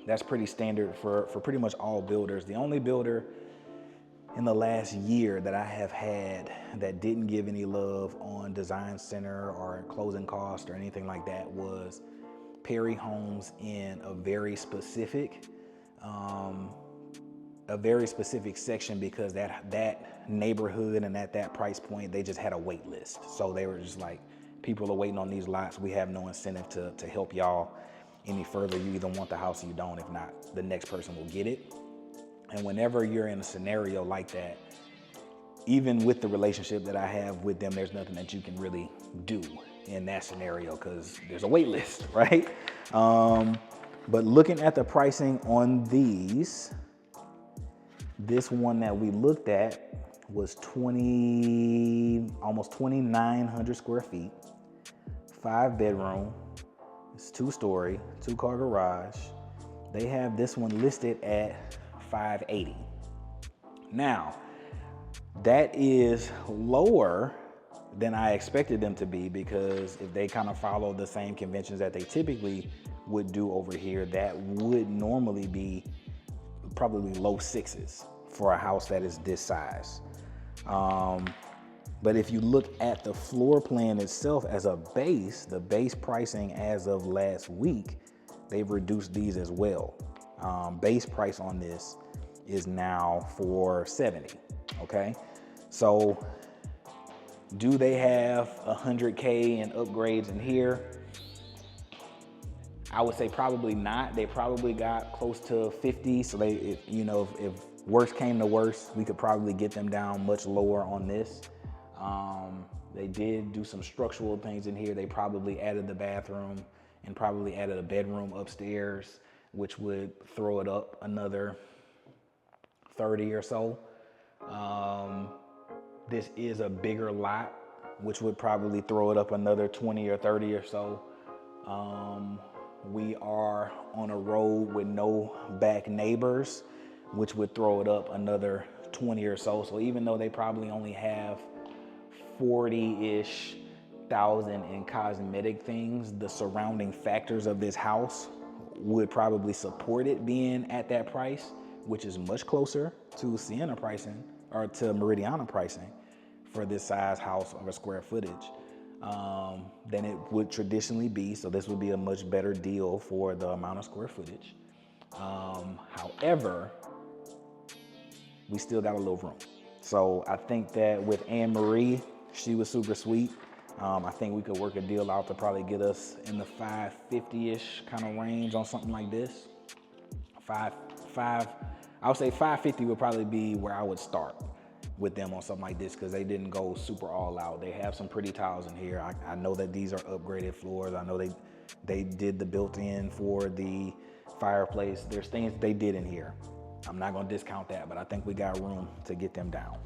That's pretty standard for pretty much all builders. The only builder in the last year that I have had that didn't give any love on design center or closing cost or anything like that was Perry Homes in a very specific section, because that neighborhood and at that price point, they just had a wait list. So they were just like, people are waiting on these lots. We have no incentive to help y'all any further. You either want the house or you don't. If not, the next person will get it. And whenever you're in a scenario like that, even with the relationship that I have with them, there's nothing that you can really do in that scenario because there's a wait list, right? But looking at the pricing on these, this one that we looked at was almost 2,900 square feet, 5 bedroom, it's 2-story, 2-car garage. They have this one listed at $580. Now, that is lower than I expected them to be, because if they kind of follow the same conventions that they typically would do over here, that would normally be probably low 6s for a house that is this size. But if you look at the floor plan itself as a base, the base pricing as of last week, they've reduced these as well. Base price on this is now $470, okay? So do they have 100K in upgrades in here? I would say probably not. They probably got close to 50. So if worst came to worst, we could probably get them down much lower on this. They did do some structural things in here. They probably added the bathroom and probably added a bedroom upstairs, which would throw it up another 30 or so. This is a bigger lot, which would probably throw it up another 20 or 30 or so. We are on a road with no back neighbors, which would throw it up another 20 or so. So even though they probably only have 40-ish thousand in cosmetic things, the surrounding factors of this house would probably support it being at that price, which is much closer to Sienna pricing or to Meridiana pricing for this size house of a square footage than it would traditionally be. So this would be a much better deal for the amount of square footage. However, we still got a little room. So I think that with Anne Marie, she was super sweet. I think we could work a deal out to probably get us in the 550-ish kind of range on something like this. I would say 550 would probably be where I would start with them on something like this, because they didn't go super all out. They have some pretty tiles in here. I know that these are upgraded floors. I know they did the built-in for the fireplace. There's things they did in here. I'm not gonna discount that, but I think we got room to get them down,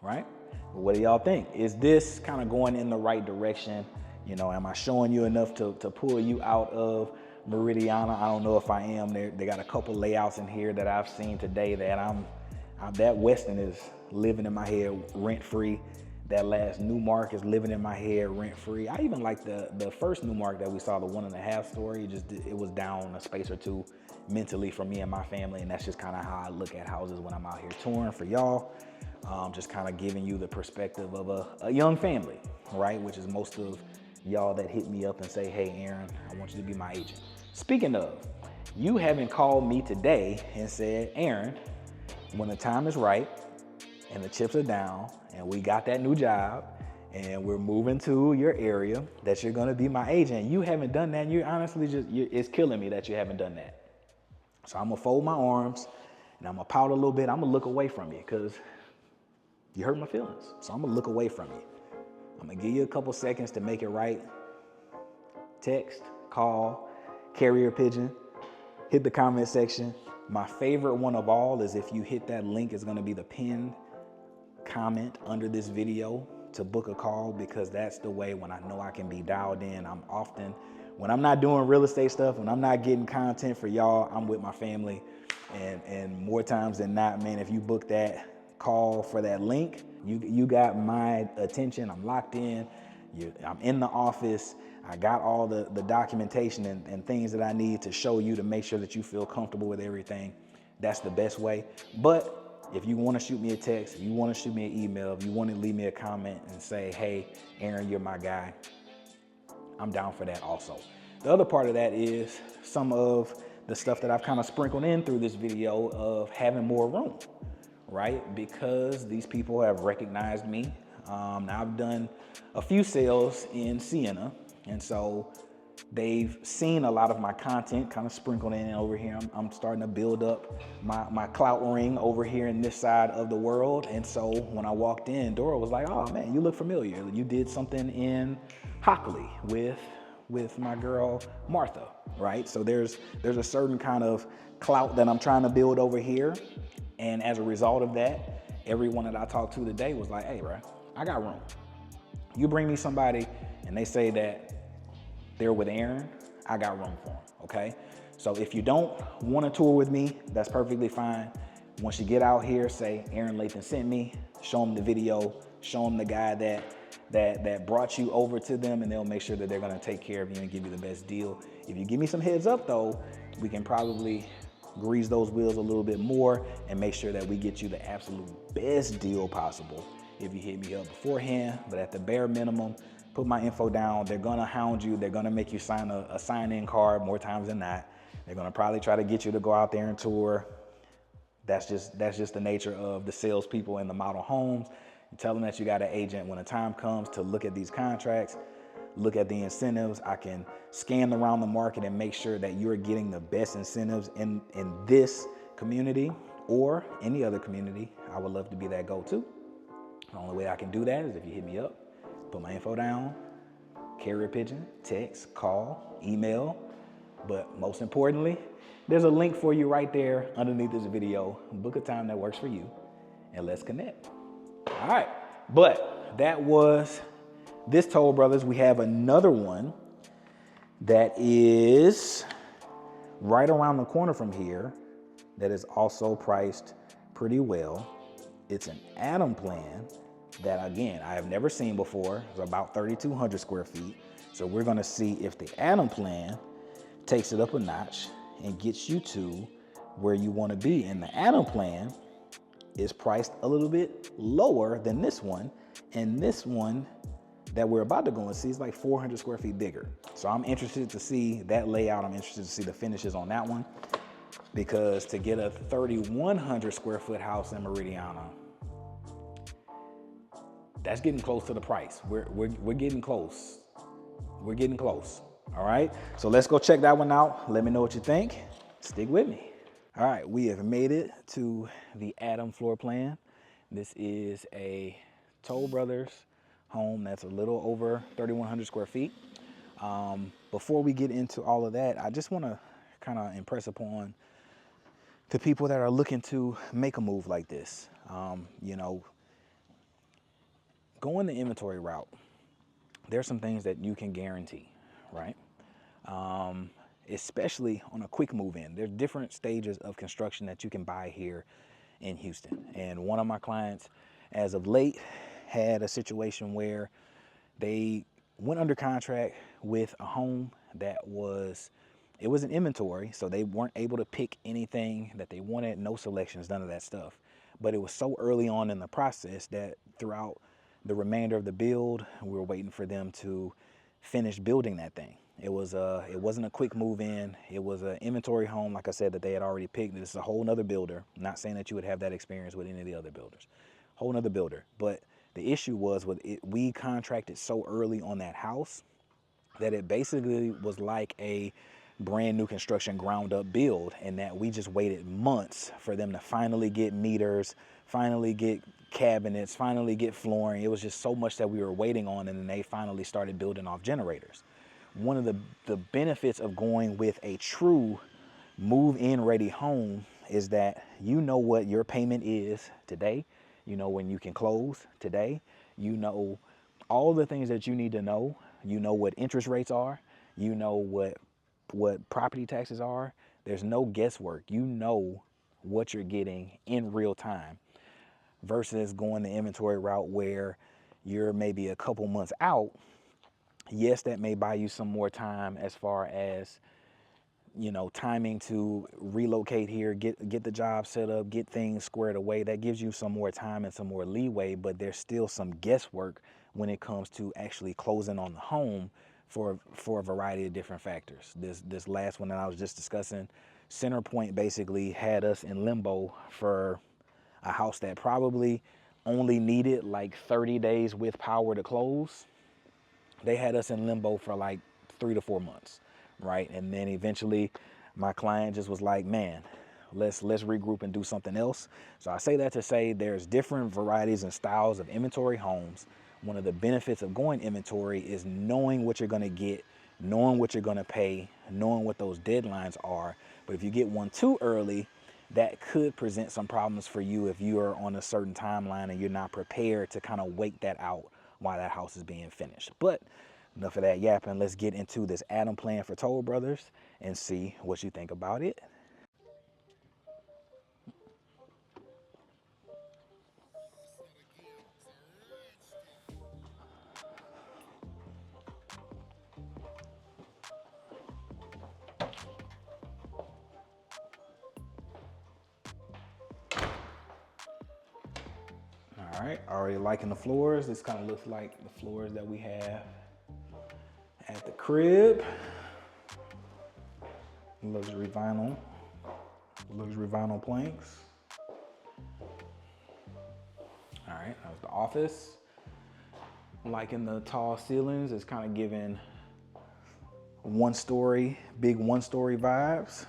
right? But what do y'all think? Is this kind of going in the right direction? Am I showing you enough to pull you out of Meridiana? I don't know if I am. They got a couple layouts in here that I've seen today that that Westin is living in my head rent-free. That last Newmark is living in my head rent-free. I even like the first Newmark that we saw, the 1.5 story. It was down a space or two mentally for me and my family, and that's just kind of how I look at houses when I'm out here touring for y'all. Just kind of giving you the perspective of a young family, right? Which is most of y'all that hit me up and say, hey, Aaron, I want you to be my agent. Speaking of, you haven't called me today and said, Aaron, when the time is right and the chips are down and we got that new job and we're moving to your area, that you're gonna be my agent. You haven't done that. You honestly it's killing me that you haven't done that. So I'm gonna fold my arms and I'm gonna pout a little bit. I'm gonna look away from you because you hurt my feelings. So I'm gonna look away from you. I'm gonna give you a couple seconds to make it right. Text, call, carrier pigeon, hit the comment section. My favorite one of all is if you hit that link, it's gonna be the pinned comment under this video to book a call, because that's the way when I know I can be dialed in. I'm often, when I'm not doing real estate stuff, when I'm not getting content for y'all, I'm with my family. And more times than not, man, if you book that call for that link, you got my attention. I'm locked in. I'm in the office. I got all the documentation and things that I need to show you to make sure that you feel comfortable with everything. That's the best way. But if you want to shoot me a text, if you want to shoot me an email, if you want to leave me a comment and say, hey, Aaron, you're my guy, I'm down for that also. The other part of that is some of the stuff that I've kind of sprinkled in through this video of having more room, right? Because these people have recognized me. Now I've done a few sales in Sienna, and so they've seen a lot of my content kind of sprinkled in over here. I'm starting to build up my clout ring over here in this side of the world. And so when I walked in, Dora was like, oh man, you look familiar. You did something in Hockley with my girl Martha, right? So there's a certain kind of clout that I'm trying to build over here. And as a result of that, everyone that I talked to today was like, hey, bro, I got room. You bring me somebody and they say that they're with Aaron, I got room for them, okay? So if you don't want to tour with me, that's perfectly fine. Once you get out here, say, Aaron Lathan sent me, show them the video, show them the guy that brought you over to them, and they'll make sure that they're gonna take care of you and give you the best deal. If you give me some heads up though, we can probably grease those wheels a little bit more and make sure that we get you the absolute best deal possible if you hit me up beforehand. But at the bare minimum, put my info down. They're gonna hound you. They're gonna make you sign a sign-in card more times than not. They're gonna probably try to get you to go out there and tour. That's just the nature of the salespeople in the model homes. You tell them that you got an agent. When the time comes to look at these contracts, look at the incentives, I can scan around the market and make sure that you're getting the best incentives in this community or any other community. I would love to be that go-to. The only way I can do that is if you hit me up. Put my info down, carrier pigeon, text, call, email, but most importantly, there's a link for you right there underneath this video. Book a time that works for you and let's connect. All right, but that was this Toll Brothers. We have another one that is right around the corner from here that is also priced pretty well. It's an Adam plan that, again, I have never seen before. It's about 3,200 square feet. So we're gonna see if the Adam plan takes it up a notch and gets you to where you wanna be. And the Adam plan is priced a little bit lower than this one. And this one that we're about to go and see is like 400 square feet bigger. So I'm interested to see that layout. I'm interested to see the finishes on that one, because to get a 3,100 square foot house in Meridiana, that's getting close to the price. We're getting close. We're getting close. All right. So let's go check that one out. Let me know what you think. Stick with me. All right. We have made it to the Adam floor plan. This is a Toll Brothers home that's a little over 3,100 square feet. Before we get into all of that, I just want to kind of impress upon the people that are looking to make a move like this. You know, going the inventory route, there's some things that you can guarantee, right? Especially on a quick move in. There's different stages of construction that you can buy here in Houston. And one of my clients, as of late, had a situation where they went under contract with a home that it was an inventory, so they weren't able to pick anything that they wanted, no selections, none of that stuff. But it was so early on in the process that throughout the remainder of the build, we were waiting for them to finish building that thing. It wasn't a quick move in. It was an inventory home, like I said, that they had already picked. This is a whole nother builder. I'm not saying that you would have that experience with any of the other builders. Whole nother builder. But the issue was with it, we contracted so early on that house that it basically was like a brand new construction ground up build, and that we just waited months for them to finally get meters, finally get cabinets, finally get flooring. It was just so much that we were waiting on, and then they finally started building off generators. one of the benefits of going with a true move-in ready home is that you know what your payment is today. You know when you can close today. You know all the things that you need to know. You know what interest rates are. You know what property taxes are. There's no guesswork. You know what you're getting in real time versus going the inventory route where you're maybe a couple months out. Yes, that may buy you some more time as far as, you know, timing to relocate here, get the job set up, get things squared away. That gives you some more time and some more leeway, but there's still some guesswork when it comes to actually closing on the home for a variety of different factors. This last one that I was just discussing, Center Point basically had us in limbo for a house that probably only needed like 30 days with power to close. They had us in limbo for like 3 to 4 months, right? And then eventually my client just was like, man, let's regroup and do something else. So I say that to say there's different varieties and styles of inventory homes. One of the benefits of going inventory is knowing what you're gonna get, knowing what you're gonna pay, knowing what those deadlines are. But if you get one too early, that could present some problems for you if you are on a certain timeline and you're not prepared to kind of wait that out while that house is being finished. But enough of that yapping. Let's get into this Adam plan for Toll Brothers and see what you think about it. All right, already liking the floors. This kind of looks like the floors that we have at the crib. Luxury vinyl planks. All right, that was the office. Liking the tall ceilings. It's kind of giving big one story vibes.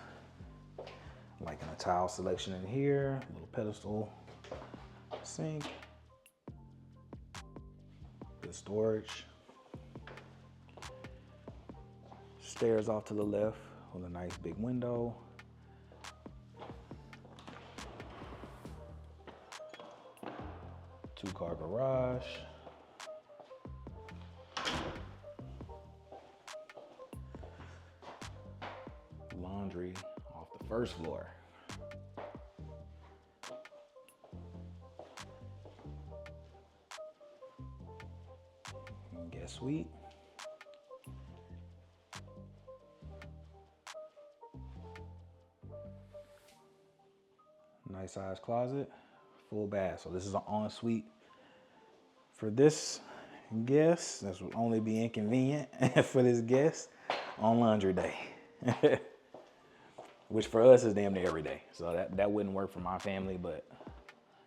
Liking the tile selection in here, little pedestal sink, good storage. Stairs off to the left with a nice big window. Two-car garage. Laundry off the first floor. Guest suite. Nice size closet, full bath. So this is an ensuite for this guest. This will only be inconvenient for this guest on laundry day, which for us is damn near every day. So that wouldn't work for my family, but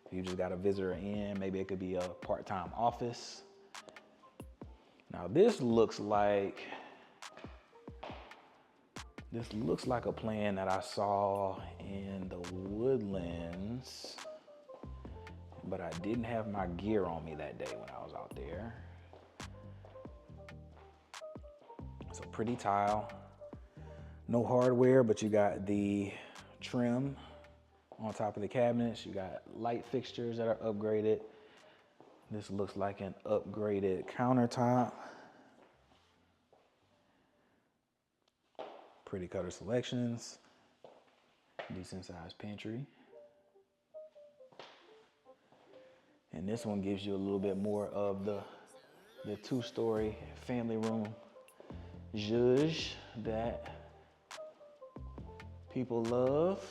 if you just got a visitor in, maybe it could be a part-time office. Now this looks like a plan that I saw in the Woodlands, but I didn't have my gear on me that day when I was out there. So pretty tile, no hardware, but you got the trim on top of the cabinets. You got light fixtures that are upgraded. This looks like an upgraded countertop. Pretty cutter selections, decent sized pantry. And this one gives you a little bit more of the two-story family room zhuzh that people love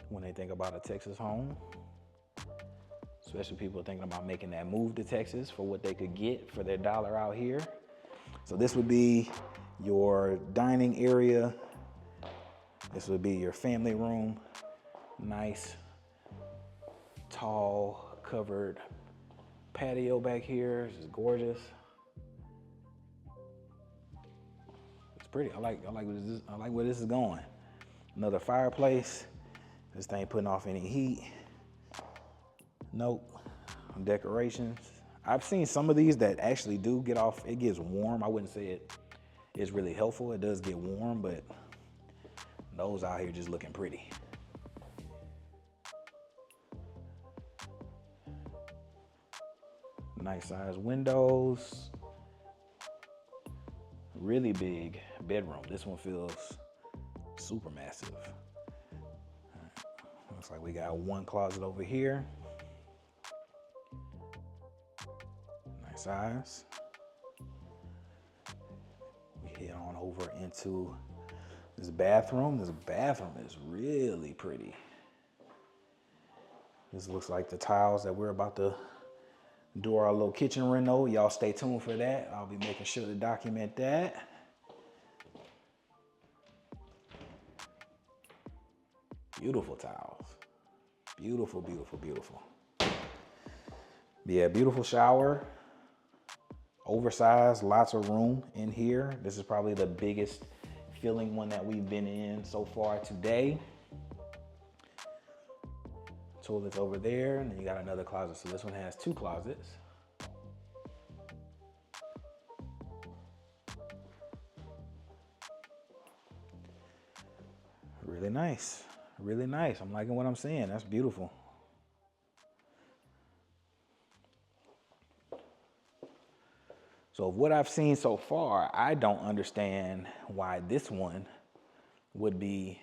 when they think about a Texas home. Especially people thinking about making that move to Texas for what they could get for their dollar out here. So this would be your dining area. This would be your family room. Nice, tall, covered patio back here. This is gorgeous. It's pretty. I like where this is going. Another fireplace. This thing putting off any heat. Nope. Decorations. I've seen some of these that actually do get off, it gets warm. I wouldn't say it is really helpful. It does get warm, but those out here just looking pretty. Nice size windows. Really big bedroom. This one feels super massive. Right. Looks like we got one closet over here. Nice size. We head on over into this bathroom. This bathroom is really pretty. This looks like the tiles that we're about to do our little kitchen reno. Y'all stay tuned for that. I'll be making sure to document that. Beautiful tiles. Beautiful, beautiful, beautiful. Yeah, beautiful shower. Oversized, lots of room in here. This is probably the biggest filling one that we've been in so far today. Toilet's over there, and then you got another closet. So this one has two closets. Really nice, really nice. I'm liking what I'm seeing. That's beautiful. So of what I've seen so far, I don't understand why this one would be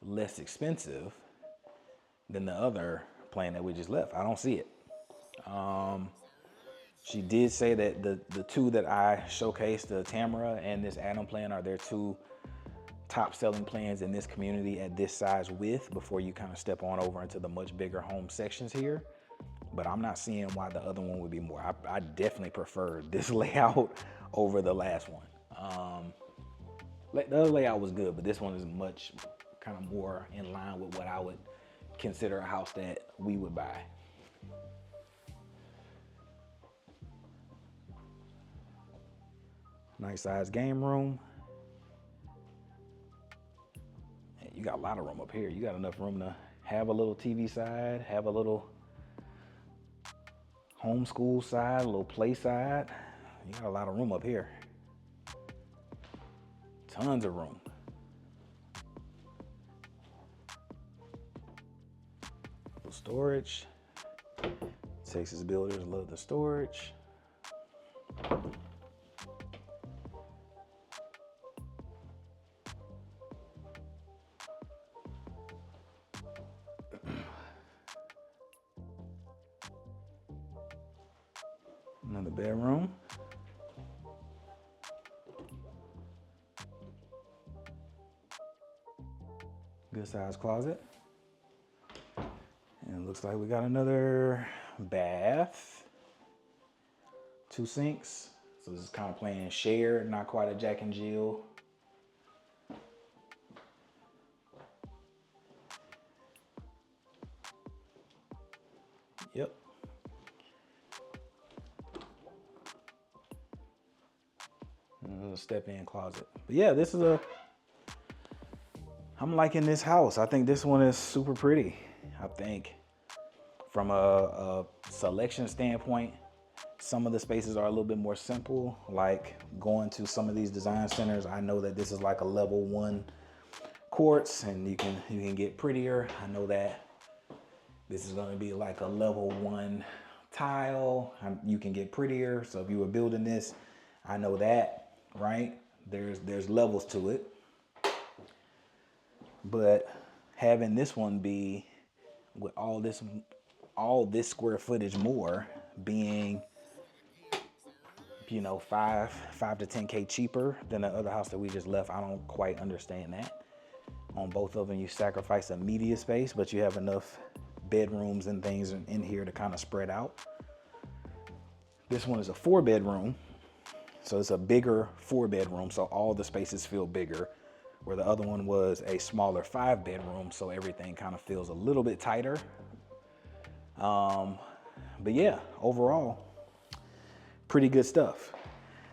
less expensive than the other plan that we just left. I don't see it. She did say that the two that I showcased, the Tamara and this Adam plan, are their two top selling plans in this community at this size width before you kind of step on over into the much bigger home sections here. But I'm not seeing why the other one would be more. I definitely prefer this layout over the last one. The other layout was good, but this one is much kind of more in line with what I would consider a house that we would buy. Nice size game room. And you got a lot of room up here. You got enough room to have a little TV side, have a little homeschool side, a little play side. You got a lot of room up here. Tons of room. Storage. Texas builders love the storage. Another bedroom. Good size closet. And it looks like we got another bath. Two sinks. So this is kind of playing shared, not quite a Jack and Jill. Yep. Another step-in closet. But yeah, this is I'm liking this house. I think this one is super pretty. I think from a selection standpoint, some of the spaces are a little bit more simple, like going to some of these design centers. I know that this is like a level 1 quartz, and you can get prettier. I know that this is going to be like a level 1 tile. You can get prettier. So if you were building this, I know that, right? There's levels to it. But having this one be with all this square footage more, being, you know, 5 to 10K cheaper than the other house that we just left, I don't quite understand that. On both of them, you sacrifice a media space, but you have enough bedrooms and things in here to kind of spread out. This one is a 4-bedroom, so it's a bigger 4-bedroom, so all the spaces feel bigger, where the other one was a smaller 5-bedroom, so everything kind of feels a little bit tighter. But yeah, overall, pretty good stuff.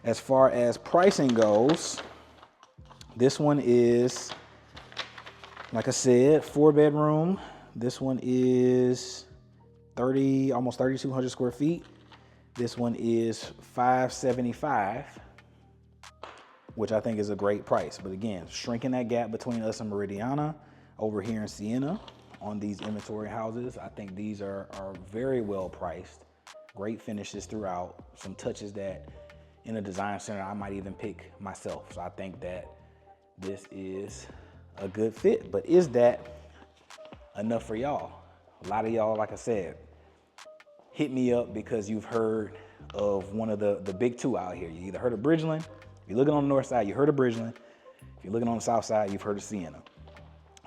As far as pricing goes, this one is, like I said, 4-bedroom. This one is almost 3,200 square feet. This one is $575, which I think is a great price. But again, shrinking that gap between us and Meridiana over here in Sienna on these inventory houses. I think these are very well priced. Great finishes throughout. Some touches that in a design center I might even pick myself. So I think that this is a good fit. But is that enough for y'all? A lot of y'all, like I said, hit me up because you've heard of one of the big two out here. You either heard of Bridgeland, if you're looking on the north side, you heard of Bridgeland. If you're looking on the south side, you've heard of Sienna.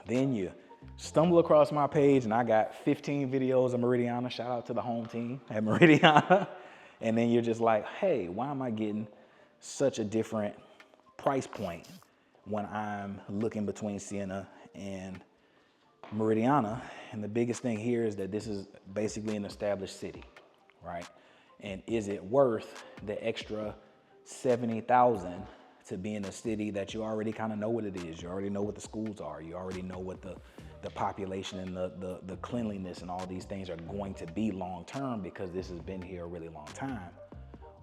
Then you stumble across my page and I got 15 videos of Meridiana. Shout out to the home team at Meridiana. And then you're just like, hey, why am I getting such a different price point when I'm looking between Sienna and Meridiana? And the biggest thing here is that this is basically an established city, right? And is it worth the extra $70,000 to be in a city that you already kind of know what it is? You already know what the schools are. You already know what the population and the cleanliness and all these things are going to be long term because this has been here a really long time.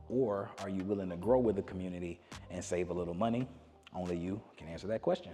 Or are you willing to grow with the community and save a little money? Only you can answer that question.